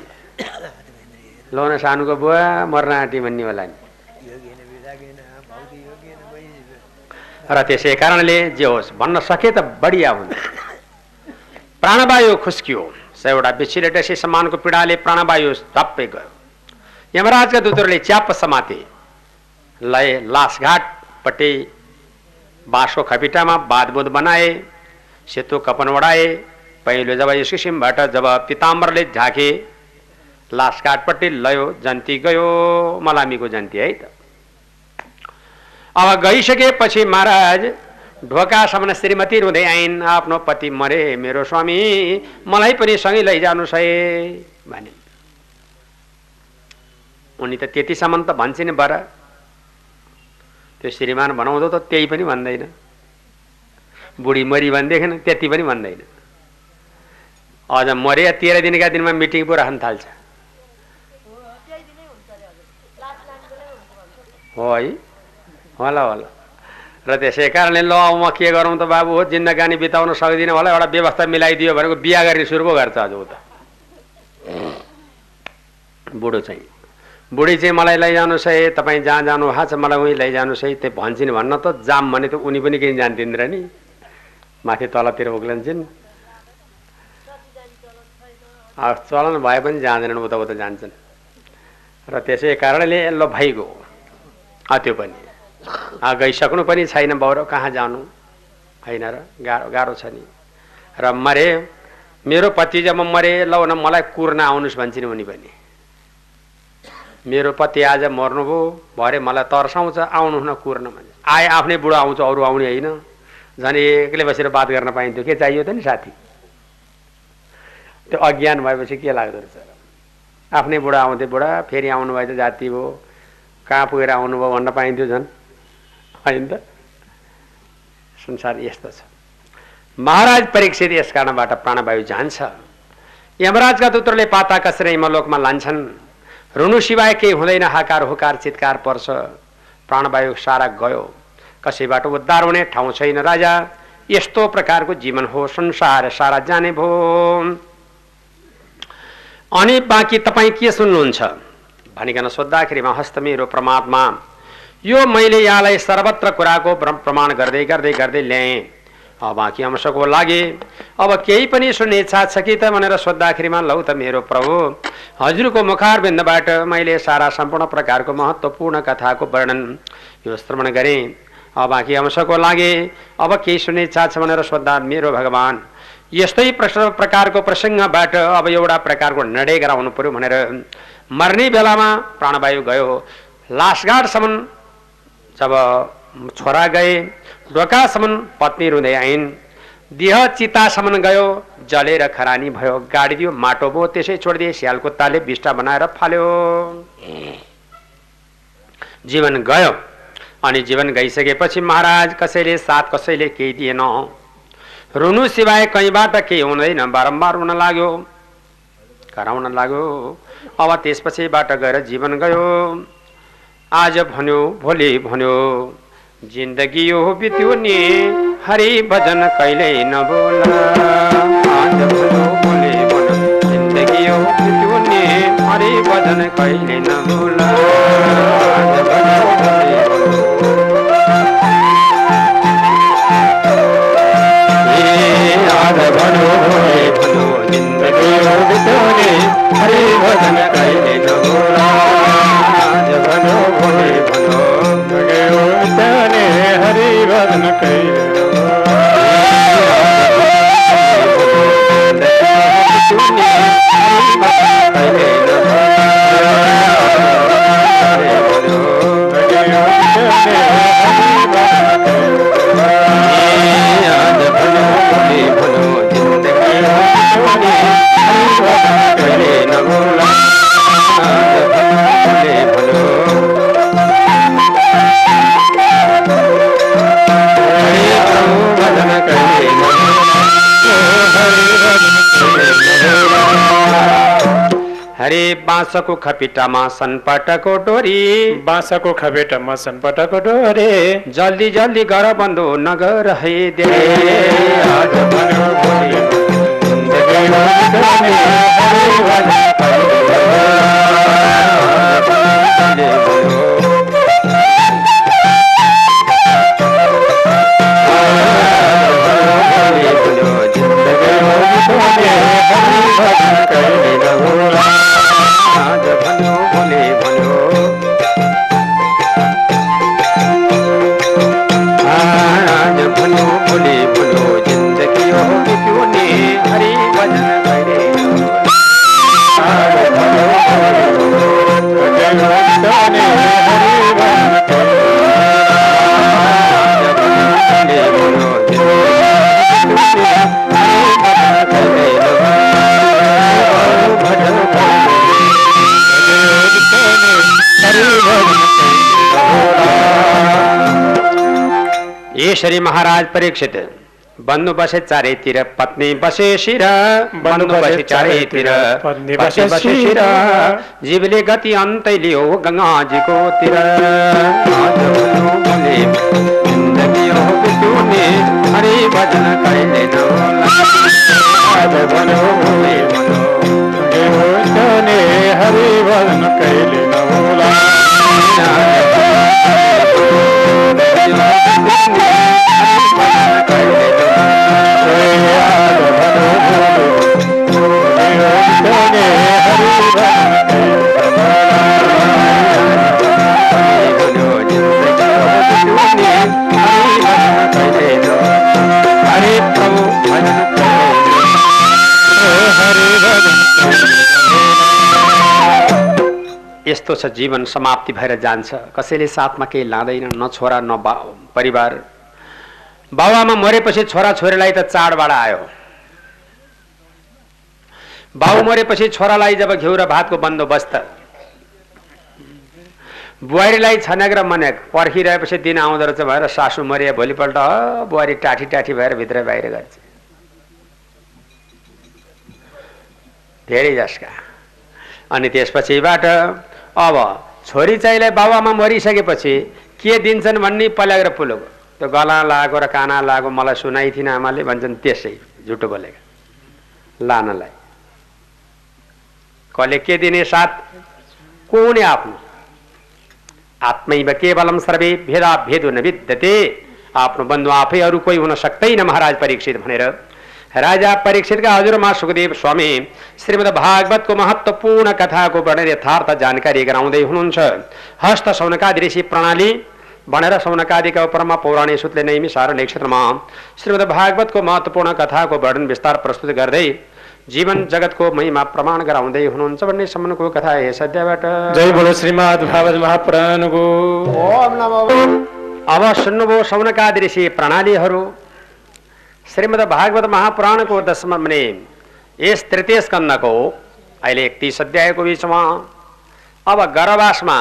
लौन सानुको बुवा मर्न आँटी भन्ने होला नि। र त्यसै कारणले जे होस् भन्न सके त बढिया हुन्छ। प्राणवायु खुस्कियो, 100वटा बिच्छीले डसे समानको पीडाले प्राणवायु धप्पै गयो। यमराजका दूतहरूले च्याप्प समाते, लय लासघाटपट्टि बाँसको खपिटामा बाँधबुँध बनाए, सेतो कपन ओढाए। पहिलो जब यस किसिमबाट जब पिताम्बरले झाके, लासघाटपट्टि लयो, जन्ती गयो, मलामीको जन्ती है त। अब गइसकेपछि महाराज ढोकासम्म श्रीमती रुँदै आइन्, आफ्नो पति मरे मेरो स्वामी, मलाई पनि सँगै लैजानुहोस् है भने। उनी त त्यतिसम्म त भन्छ नि बर, त्यो श्रीमान बनाउँदो त त्यही पनि भन्दैन, बुढी मरी भन्दैखेन त्यति पनि भन्दैन, अझ मरे 13 दिनका दिनमा मिटिङ पो राख्न थाल्छ। हो है, होला होला। र त्यसै कारणले ल म के गरौँ त बाबु, हो जिन्दगानी बिताउन सक्दिनँ होला, एउटा व्यवस्था मिलाइदियो भनेको बिहा गर्ने सुरु पो गर्छ आज उता। बुढो चाहिँ बुढी चाहिँ मलाई लैजानुहोस् है, तपाईँ जहाँ जानु भएको छ मलाई उहीँ लैजानुहोस् है, त्यो भन्छन् भन्न त जाम भने त उनी पनि केही जान्दिन् र नि, माथि तलतिर उक्लन्छन्। चलन भए पनि जाँदैनन्, उता उता जान्छन्। र त्यसै कारणले ल भइगयो। त्यो पनि गइसक्नु पनि छैन, बाउ कहाँ जानु होइन र, गाह्रो गाह्रो छ नि। र मरे, मेरो पति जब मरे, ल न मलाई कुर्न आउनुहोस् भन्छन् उनी पनि। मेरो पति आज मर्नुभयो, भरे मलाई तर्साउँछ, आउनुहोस् न कुर्न भन्छ। आए आफ्नै बुढो आउँछ, अरू आउने होइन। झन् एक्लै बसेर बात गर्न पाइन्थ्यो, के चाहियो त नि साथी। त्यो अज्ञान भएपछि के लाग्दो रहेछ। आफ्नै बुढा आउँथे, बुढा फेरि आउनुभयो त जाति भयो, कहाँ पुगेर आउनुभयो भन्न पाइन्थ्यो झन्, होइन त। संसार यस्तो छ। महाराज परीक्षित यस कारणबाट प्राणवायु जान्छ। यमराजका दूतहरूले पाता कसेर यमलोकमा लान्छन्। रुनु सिवाय केही हुँदैन, हाकार हुकार चित्कार पर्छ, प्राणवायु सारा गयो, कसैबाट उद्धार हुने ठाउँ छैन राजा। यस्तो प्रकारको जीवन हो, संसार सारा जाने भयो। अनि बाँकी तपाईँ के सुन्नुहुन्छ भनिकन सोद्धाखेरिमा हस्त मेरो परमात्मा, यो मैले यहाँलाई सर्वत्र कुराको प्रमाण गर्दै गर्दै गर्दै ल्याएँ। बाँकी अंशको लागि अब केही पनि सुन्ने इच्छा छ कि त भनेर सोद्धाखेरिमा, लौ त मेरो प्रभु, हजुरको मुखारबिन्दबाट मैले सारा सम्पूर्ण प्रकारको महत्त्वपूर्ण कथाको वर्णन यो श्रवण गरेँ। बाँकी अंशको लागि अब केही सुन्ने इच्छा छ भनेर सोद्धा, मेरो भगवान यस्तै प्रकारको प्रसङ्गबाट अब एउटा प्रकारको निर्णय गराउनु पर्यो भनेर मर्ने बेलामा प्राणवायु गयो। लासगाडसम्म जब छोरा गए, ढोकासम्म पत्नी रुँदै आइन्, देह चितासम्म गयो, जलेर खरानी भयो, गाडिदियो, माटो भयो, त्यसै छोडिदिए। स्याल कुत्ताले बिस्टा बनाएर फाल्यो, जीवन गयो। अनि जीवन गइसकेपछि महाराज कसैले साथ कसैले केही दिएन, रुनु सिवाय कहीँबाट केही हुँदैन, बारम्बार रुन लाग्यो, कराउन लाग्यो। अब त्यसपछिबाट गएर जीवन गयो। आज भन्यो भोलि भन्यो, जिन्दगी यो बित्यो नि, हरि भजन कहिल्यै नबोला। आज भन्यो भोलि भन्यो, जिन्दगी यो बित्यो नि, हरि भजन कहिल्यै नबोला। आज भन्यो भोलि भन्यो, आज भन्यो भोलि भन्यो, जिन्दगी यो बित्यो नि, हरि भजन कहिल्यै नबोला। आज भन्यो भोलि भन्यो, हरि भजन कहिल्यै नबोला। हरे बाँसको खपिटामा सनपटको डोरी, बाँसको खपेटामा सनपटको डोरी, जल्दी जल्दी गर बन्धु नगर है दे। आज भन्यो भोलि जिन्दगी यो बित्यो नि, हरि भजन कहिल्यै नबोला। आज भन्यो भोलि भन्यो, आज भन्यो भोलि भन्यो, जिन्दगी यो बित्यो नि, हरि भजन कहिल्यै नबोला। यसरी महाराज परीक्षित बन्नु बसे चारैतिर पत्नी बसे शिर बन्नु बसे चारैतिर पत्नी बसे शिर जीवले गति अन्तै लियो गङ्गाजीको तिर जिन्दगी हो बित्युने हरि भजन कहिले नहोला हरि भजन कहिले नहोला यस्तो छ जीवन समाप्ति भएर जान्छ कसैले साथमा केही लाँदैन न छोरा न परिवार बाबुआमा मरेपछि छोरा छोरीलाई त चाडबाड आयो बाबु मरेपछि छोरालाई जब घिउ र भातको बन्दोबस्त बुहारीलाई छन्याक र मन्याक पर्खिरहेपछि दिन आउँदो रहेछ भएर सासू मरिए भोलिपल्ट बुहारी टाठी टाठी भएर भित्र बाहिर गर्छ धेरै जसका अनि त्यसपछिबाट अब छोरी चाहिँलाई बाबुआमा मरिसकेपछि के दिन्छन् भन्ने पल्याएर पुलोको त्यो गला लागेको र काना लागेको मलाई सुनाइ थिएन आमाले भन्छन् त्यसै झुटो बोलेको लानलाई कसले के दिने साथ कोने आफ्नो आत्मैव केवलम सर्वे भेदा भेदो न विद्यते आफ्नो बन्धु आफै अरू कोही हुन सक्दैन महाराज परीक्षित भनेर राजा परीक्षितका हजुरमा सुखदेव स्वामी श्रीमद् भागवतको महत्त्वपूर्ण कथाको वर्णन यथार्थ जानकारी गराउँदै हुनुहुन्छ हस्त शौनकादि ऋषि प्रणाली भनेर शौनकादिका उपरमा पौराणिक सूत्रले नैमिषारण्य नक्षत्रमा श्रीमद् भागवतको महत्त्वपूर्ण कथाको वर्णन विस्तार प्रस्तुत गर्दै जीवन जगतको महिमा प्रमाण गराउँदै हुनुहुन्छ भन्ने सम्मको कथा यस अध्यायबाट जय बोलो श्रीमद् भागवत महापुराणको ओम नमो अब सुन्नुभयो शौनकादि ऋषि प्रणालीहरू श्रीमद् भागवत महापुराणको 10वां भने यस तृतीय स्कन्धको अहिले 31 अध्यायको बीचमा अब गर्भवासमा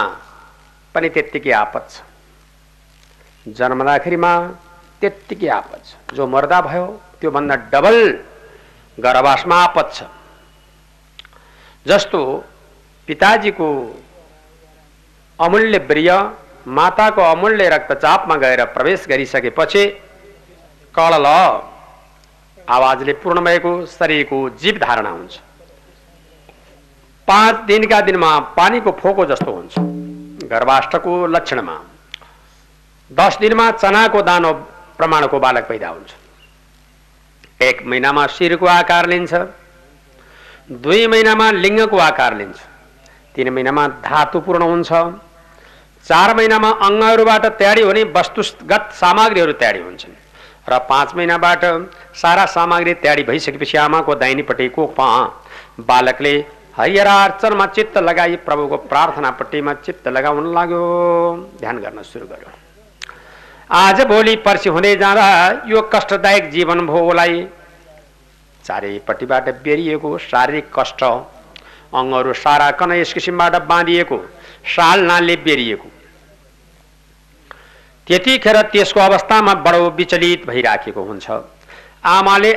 पनि त्यत्तिकै आपद छ जन्मदाखेरिमा त्यत्तिकै आपद छ जो मर्दा भयो त्यो भन्दा डबल गर्भवासमा आपद छ जस्तो पिताजीको अमूल्य प्रिय माताको अमूल्य रक्तचापमा गएर प्रवेश गरिसकेपछि कलल आवाजले पूर्ण भएको शरीरको जीव धारणा हुन्छ 5 दिनका दिनमा पानीको फोको जस्तो हुन्छ गर्भाष्टको लक्षणमा 10 दिनमा चनाको दानो प्रमाणको बालक पैदा हुन्छ 1 महिनामा शिरको आकार लिन्छ 2 महिनामा लिङ्गको आकार लिन्छ 3 महिनामा धातुपूर्ण हुन्छ 4 महिनामा अङ्गहरूबाट तयारी हुने वस्तुगत सामग्रीहरू तयारी हुन्छन् र 5 महिनाबाट सारा सामग्री तयारी भइसकेपछि आमाको दाहिनेपट्टि कोखमा बालकले हरिहरार्चनमा चित्त लगाई प्रभुको प्रार्थनापट्टिमा चित्त लगाउन लाग्यो ध्यान गर्न सुरु गर्यो आज भोलि पर्सि हुँदै जाँदा यो कष्टदायक जीवन भयो उसलाई चारैपट्टिबाट बेरिएको शारीरिक कष्ट अङ्गहरू सारा कन यस किसिमबाट बाँधिएको सालनालले बेरिएको त्यतिखेर त्यसको अवस्थामा बडो विचलित भइराखेको हुन्छ आमाले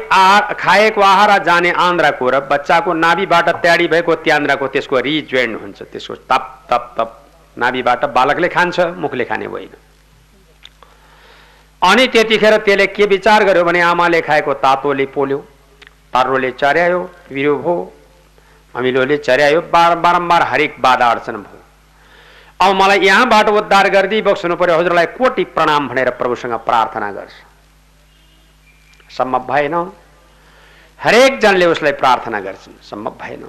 खाएको आहार जाने आन्द्राको र बच्चाको नाभिबाट तयारी भएको त्यान्द्राको त्यसको रिजोइन्ट हुन्छ त्यसको तप तप तप नाभिबाट बालकले खान्छ मुखले खाने होइन अनि त्यतिखेर त्यसले के विचार गर्यो भने आमाले खाएको तातोले पोल्यो तारोले चर्यायो विरो भयो अमिलोले चर्यायो बारम्बार हरेक बाधा अडचन भयो अब मलाई यहाँबाट उद्धार गरिदिई बक्सनु पर्यो हजुरलाई कोटि प्रणाम भनेर प्रभुसँग प्रार्थना गर्छ सम्भव भएन हरेक जनले उसलाई प्रार्थना गर्छन् सम्भव भएन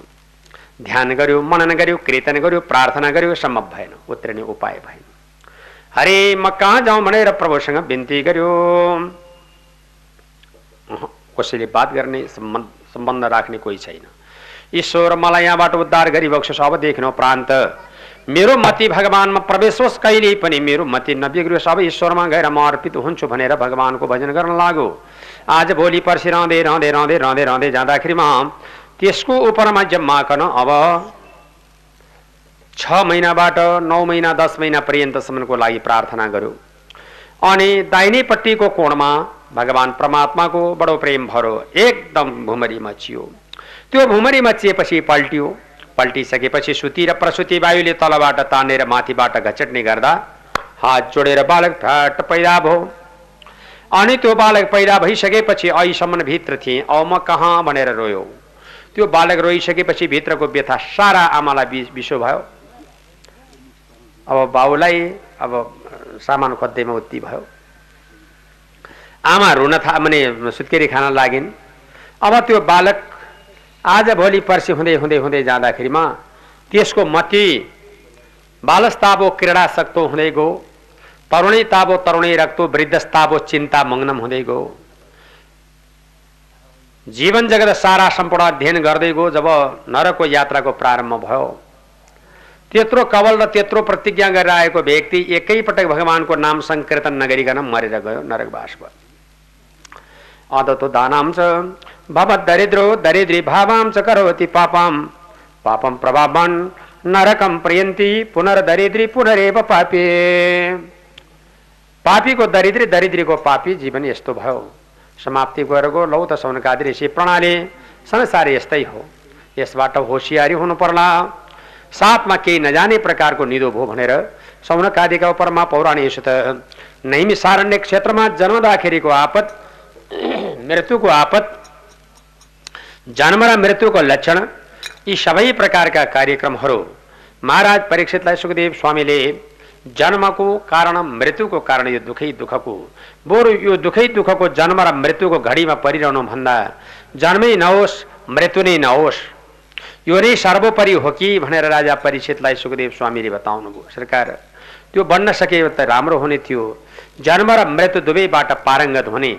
ध्यान गर्यो मनन गर्यो कीर्तन गर्यो प्रार्थना गर्यो सम्भव भएन उत्रिने उपाय भएन हरे म कहाँ जाउँ भनेर प्रभुसँग बिन्ती गर्यो कसैले बात गर्ने सम्बन्ध राख्ने कोही छैन ईश्वर मलाई यहाँबाट उद्धार गरिबक्सोस् अबदेखि प्रान्त मेरो मति भगवानमा प्रवेश होस् कहिले पनि मेरो मति नबिग्रियोस् अब ईश्वरमा गएर म अर्पित हुन्छु भनेर भगवानको भजन गर्न लाग्यो आज भोलि पर्सि रहँदै रहँदै रहँदै रहँदै रहँदै जाँदाखेरिमा त्यसको उपरमा जम्माकन अब 6 महिनाबाट 9 महिना 10 महिना पर्यन्तसम्मको लागि प्रार्थना गर्यो अनि दाहिनेपट्टिको कोणमा भगवान परमात्माको बडो प्रेम भरो एकदम भुमरी मचियो। त्यो भुमरी मचिएपछि पल्टियो। पल्टिसकेपछि सुती र प्रसुती वायुले तलबाट तानेर माथिबाट घचट्ने गर्दा हात जोडेर बालक फ्याट पैदा भयो। अनि त्यो बालक पैदा भइसकेपछि अहिसम्म भित्र थिए, औ म कहाँ भनेर रोयो। त्यो बालक रोइसकेपछि भित्रको व्यथा सारा आमालाई विषो भयो। अब बाउलाई अब सामान खोज्दैमा उत्ति भयो। आमा रुन माने सुत्केरी खान लागिन्। अब त्यो बालक आज भोलि पर्सि हुँदै हुँदै हुँदै जाँदाखेरिमा त्यसको मति बालस्ताबो क्रीडासक्तो हुँदै गयो, तरुणी ताबो तरुणी रक्तो वृद्धस्ताबो चिन्ता मग्नम हुँदै गयो। जीवन जगत सारा सम्पूर्ण अध्ययन गर्दै गयो। जब नरकको यात्राको प्रारम्भ भयो, त्यत्रो कवल र त्यत्रो प्रतिज्ञा गरेर आएको व्यक्ति एकैपटक भगवानको नाम संकीर्तन नगरिकन मरेर गयो, नरकवास भयो। अदतो दानां च भवत् दरिद्रो दरिद्री भावां च करोति पापां पापं प्रभावान् नरकं प्रयन्ति पुनर्दरिद्री पुनरेव पापी। पापीको दरिद्री, दरिद्रीको पापी जीवन यस्तो भयो। समाप्ति गरेको लौ त सौनकादि ऋषि प्रणाली संसार यस्तै हो, यसबाट होसियारी हुनु पर्ला। साथमा केही नजाने प्रकारको निदो भयो भनेर सौनकादिका उपरमा पौराणिक नैमिषारण्य क्षेत्रमा जन्मदाखेरिको आपत, मृत्युको आपत, जन्म र मृत्युको लक्षण, यी सबै प्रकारका कार्यक्रमहरू महाराज परीक्षितलाई सुखदेव स्वामीले जन्मको कारण मृत्युको कारण यो दुखै दुःखको बरु यो दुखै दुःखको जन्म र मृत्युको घडीमा परिरहनु भन्दा जन्मै नहोस् मृत्यु नै नहोस्, यो नै सर्वोपरि हो कि भनेर राजा परीक्षितलाई सुखदेव स्वामीले बताउनु भयो। सरकार त्यो बन्न सके त राम्रो हुने थियो। जन्म र मृत्यु दुवैबाट पारङ्गत हुने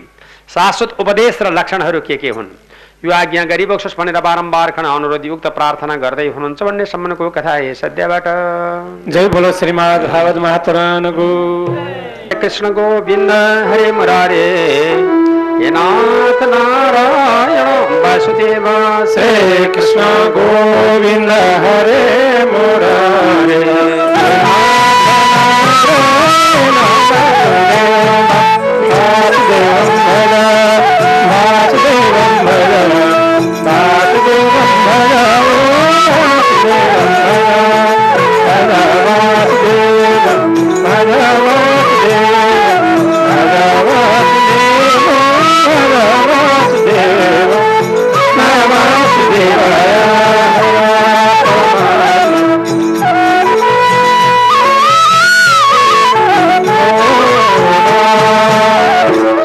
शाश्वत उपदेश र लक्षणहरू के हुन् यो आज्ञा गरिबक्सोस् भनेर बारम्बार खन अनुरोध युक्त प्रार्थना गर्दै हुनुहुन्छ भन्ने सम्बन्धको कथा है सद्यबाट। जय बोलो श्रीमद् भागवत महापुराणको। कृष्ण गोविंद हरे मुरारे, हे नाथ नारायण वासुदेव। श्री कृष्ण गोविंद हरे मुरारे,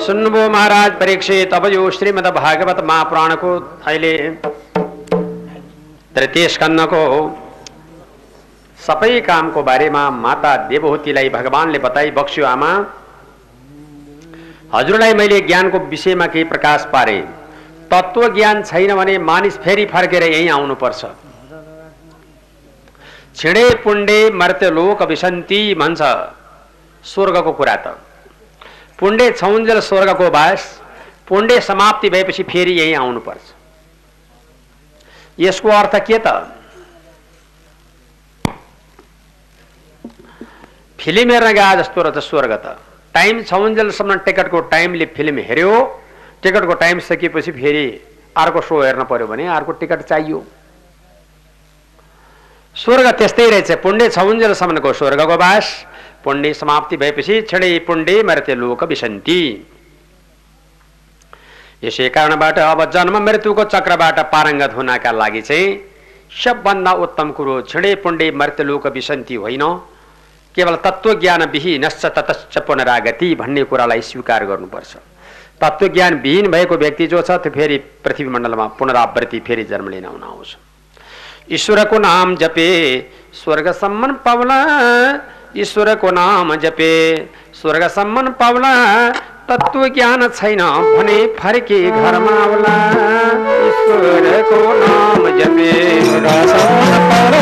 सुन्नुभयो महाराज परीक्षित। अब यो श्रीमद् भागवत महापुराणको अहिले तृतीय स्कन्धको सबै कामको बारेमा माता देवहूतिलाई भगवानले बताई बक्स्यो। आमा, हजुरलाई मैले ज्ञानको विषयमा केही प्रकाश पारे। तत्व ज्ञान छैन भने मानिस फेरि फर्केर यही आउनुपर्छ। छिडे पुण्डे मर्त्य लोक विसन्ति भन्छ स्वर्गको कुरा। त पुण्डे छौन्जेल स्वर्गको बास, पुण्डे समाप्ति भएपछि फेरि यही आउनुपर्छ। यसको अर्थ के त? फिल्म हेर्न गए जस्तो र स्वर्ग त टाइम छौन्जेलसम्म टिकटको टाइमले फिल्म हेर्यो, टिकटको टाइम सकिएपछि फेरि अर्को सो हेर्न पर्यो भने अर्को टिकट चाहियो। स्वर्ग त्यस्तै रहेछ। पुण्डे छौन्जेलसम्मको स्वर्गको बास, पुण्य समाप्ति भएपछि छिडे पुण्डे मर्त्य लोक विसन्ति। यसै कारणबाट अब जन्म मृत्युको चक्रबाट पारङ्गत हुनका लागि चाहिँ सबभन्दा उत्तम कुरो छिडे पुण्डे मर्त्य लोक विसन्ति होइन, केवल तत्त्वज्ञान विहीनश्च ततश्च पुनरागति भन्ने कुरालाई स्वीकार गर्नुपर्छ। तत्त्वज्ञान विहीन भएको व्यक्ति जो छ त्यो फेरि पृथ्वी मण्डलमा पुनरावृत्ति फेरि जन्म लिन आउँछ। ईश्वरको नाम जपे स्वर्ग सम्मान पाउला, ईश्वरको नाम जपे स्वर्ग सम्मान पाउला, तत्व ज्ञान छैन भने फर्के घरमा आउला। ईश्वरको नाम जपे स्वर्ग सम्मान पाउला,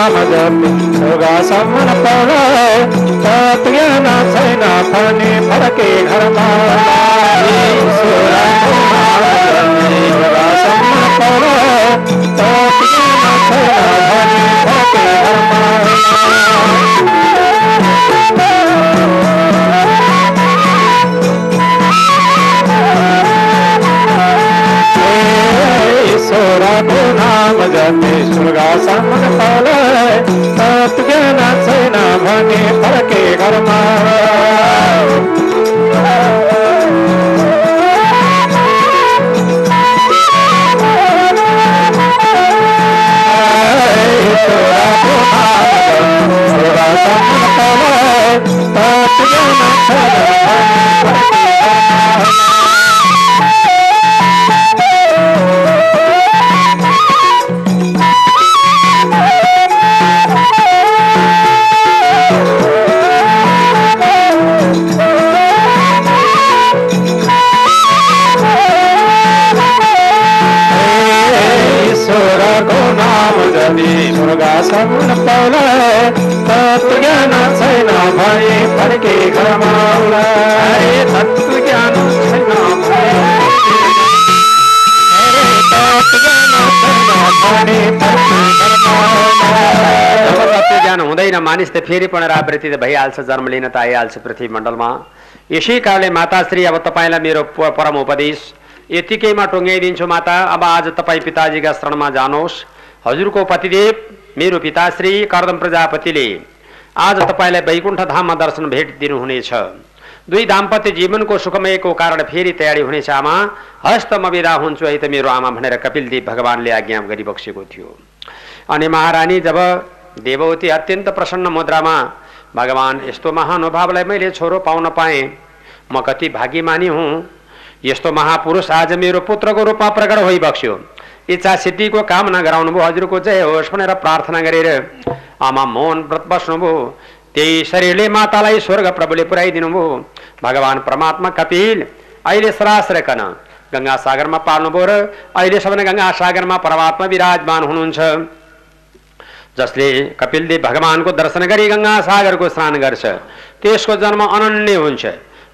नाम जपे स्वर्गासम्म पाउला तत् ज्ञान छैन भने फर्के घरमा ईश्वरको नाम जपे स्वर्गासम्म पाउला तत् ज्ञान छैन भने फर्के घरमा ईश्वरको नाम जपे स्वर्गासम्म पाउला तत् ज्ञान छैन भने फर्के घरमा ईश्वरको नाम जपे स्वर्गासम्म पाउला तत् ज्ञान छैन भने स्वर्गासम्म पाउला तत्व ज्ञान छैन भने फर्के घरमा आउला तत्व ज्ञान छैन जब तत्व ज्ञान हुँदैन मानिस त फेरि पुनरावृत्ति त भइहाल्छ, जन्म लिन त आइहाल्छ पृथ्वी मण्डलमा। यसै कारणले माताश्री अब तपाईँलाई मेरो परम उपदेश यतिकैमा टुङ्ग्याइदिन्छु माता। अब आज तपाईँ पिताजीका शरणमा जानुहोस्। हजुरको पतिदेव मेरो पिताश्री कर्दम प्रजापतिले आज तपाईँलाई वैकुण्ठ धाममा दर्शन भेट दिनुहुनेछ। दुई दाम्पत्य जीवनको सुखमयको कारण फेरि तयारी हुनेछ। आमा हस्त म बिदा हुन्छु है त मेरो आमा भनेर कपिलदेव भगवानले आज्ञा गरिबक्सेको थियो। अनि महारानी जब देववती अत्यन्त प्रसन्न मुद्रामा भगवान यस्तो महानुभावलाई मैले छोरो पाउन पाएँ, म कति भाग्यमानी हुँ, यस्तो महापुरुष आज मेरो पुत्रको रूपमा प्रकट भइबक्स्यो, इच्छा सिद्धिको कामना गराउनुभयो, हजुरको जय होस् भनेर प्रार्थना गरेर आमा मौन व्रत बस्नुभयो। त्यही शरीरले मातालाई स्वर्ग प्रभुले पुर्याइदिनु भयो। भगवान परमात्मा कपिल अहिले सरासरकन गंगा सागरमा पाल्नुभयो र अहिलेसम्म गंगा सागरमा परमात्मा विराजमान हुनुहुन्छ। जसले कपिलदेव भगवानको दर्शन गरी गंगा सागरको स्नान गर्छ त्यसको जन्म अनन्य हुन्छ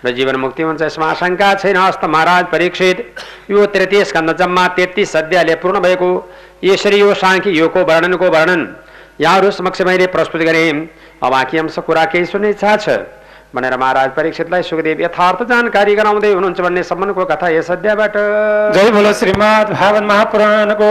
र जीवन मुक्ति हुन्छ, यसमा आशंका छैन। हस्त महाराज परीक्षित यो 33 स्कन्द जम्मा 33 अध्यायले पूर्ण भएको यसरी यो सांख्य योगको वर्णन यहाँहरू समक्ष मैले प्रस्तुत गरेँ। अब बाँकी अंश कुरा केही सुन्ने इच्छा छ भनेर महाराज परीक्षितलाई सुखदेव यथार्थ जानकारी गराउँदै हुनुहुन्छ भन्ने सम्बन्धको कथा यस अध्यायबाट। जय बोलो श्रीमद् भागवत महापुराणको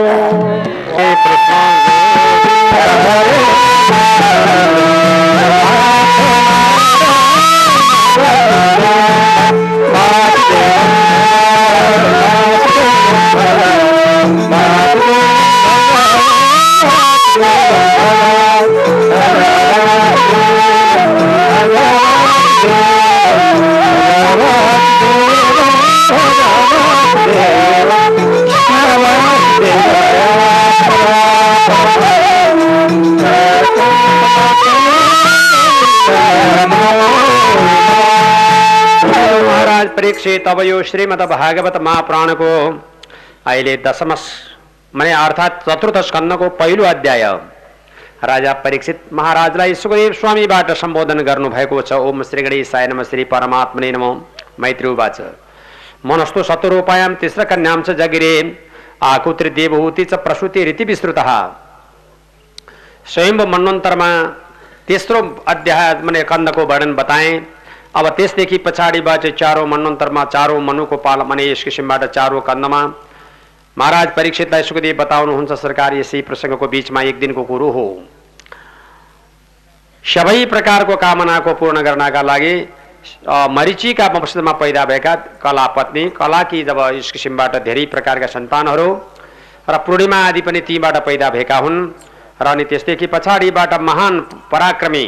महाराज परीक्षित अब यो श्रीमद् भागवत महापुराणको अहिले दशम माने अर्थात् चतुर्थ स्कन्धको पहिलो अध्याय राजा परीक्षित महाराजलाई सुखदेव स्वामीबाट सम्बोधन गर्नुभएको छ। ओम श्री गणेशाय नमः, श्री परमात्मने नमः। मैत्री उवाच मनस्तु शतरूपायां तिस्र कन्यां च जगिरे आकुत्री देवहूति च प्रसूति रीति विस्तृतः। स्वयं मन्वन्तरमा तेस्रो अध्याय माने कन्दको वर्णन बताएँ। अब त्यसदेखि पछाडिबाट चारौं मन्वन्तरमा चारौं मनुको पाल माने यस किसिमबाट चारौं कन्दमा महाराज परीक्षितलाई सुखदेव बताउनुहुन्छ। सरकार यसै प्रसङ्गको बीचमा एक दिनको कुरो हो। सबै प्रकारको कामनाको पूर्ण गर्नका लागि मरीचिका वंशमा पैदा भएका कला पत्नी कलाकी जब यस किसिमबाट धेरै प्रकारका सन्तानहरू र पूर्णिमा आदि पनि तीबाट पैदा भएका हुन्। र अनि त्यसदेखि पछाडिबाट महान पराक्रमी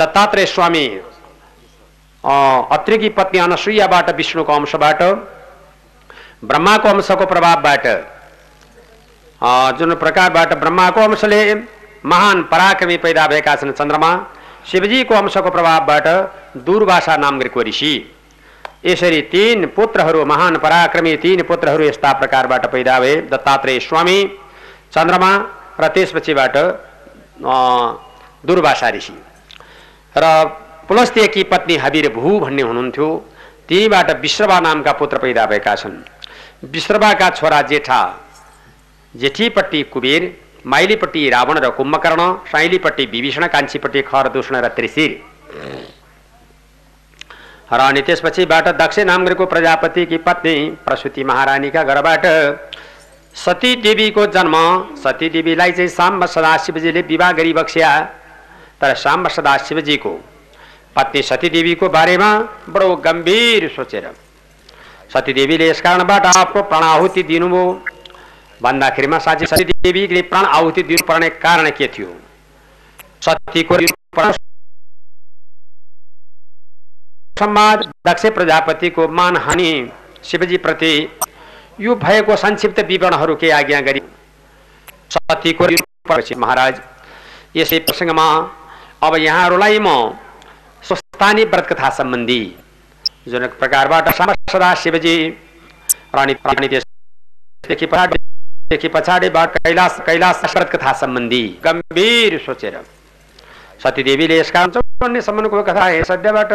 दत्तात्रेय स्वामी अत्रिकी पत्नी अनसुयाबाट विष्णुको अंशबाट ब्रह्माको अंशको प्रभावबाट जुन प्रकारबाट ब्रह्माको अंशले महान पराक्रमी पैदा भएका छन् चन्द्रमा, शिवजीको अंशको प्रभावबाट दुर्वासा नाम गरेको ऋषि। यसरी तीन पुत्रहरू महान पराक्रमी तीन पुत्रहरू यस्ता प्रकारबाट पैदा भए, दत्तात्रेय स्वामी, चन्द्रमा र त्यसपछिबाट दुर्वासा ऋषि र पुलस्त्यकी पत्नी हबीर भू भन्ने हुनुहुन्थ्यो। तिनीबाट विश्रवा नामका पुत्र पैदा भएका छन्। विश्रवाका छोरा जेठा, जेठीपट्टि कुबेर, माइलीपट्टि रावण र कुम्भकर्ण, साइलीपट्टि विभीषण, कान्छीपट्टि खरदूषण र त्रिशिर। र अनि त्यसपछिबाट दक्ष नामको प्रजापतिकी पत्नी प्रसूति महारानीका घरबाट सती देवीको जन्म। सती देवीलाई चाहिँ साम्ब सदाशिवजीले विवाह गरी बक्स्या। तर साम्ब सदाशिवजीको पत्नी सती देवीको बारेमा बडो गम्भीर सोचेर सती देवीले यस कारणबाट आफ्नो प्राण आहुति दिनुभयो भन्दाखेरिमा साँच्चै सती देवीले प्राण आहुति दिनुपर्ने कारण के थियो? सतीको संवाद, दक्ष प्रजापतिको मानहानि शिवजी प्रति, यो भएको संक्षिप्त विवरणहरू के आज्ञा गरी सतीको महाराज। यसै प्रसङ्गमा अब यहाँहरूलाई म स्वस्थानी व्रत कथा सम्बन्धी जुन प्रकारबाट सदा शिवजी रानी त्यसदेखि पछाडिबाट कैलाश व्रत कथा सम्बन्धी गम्भीर सोचेर सती देवीले यस कारण 54 सम्मको कथा सद्यबाट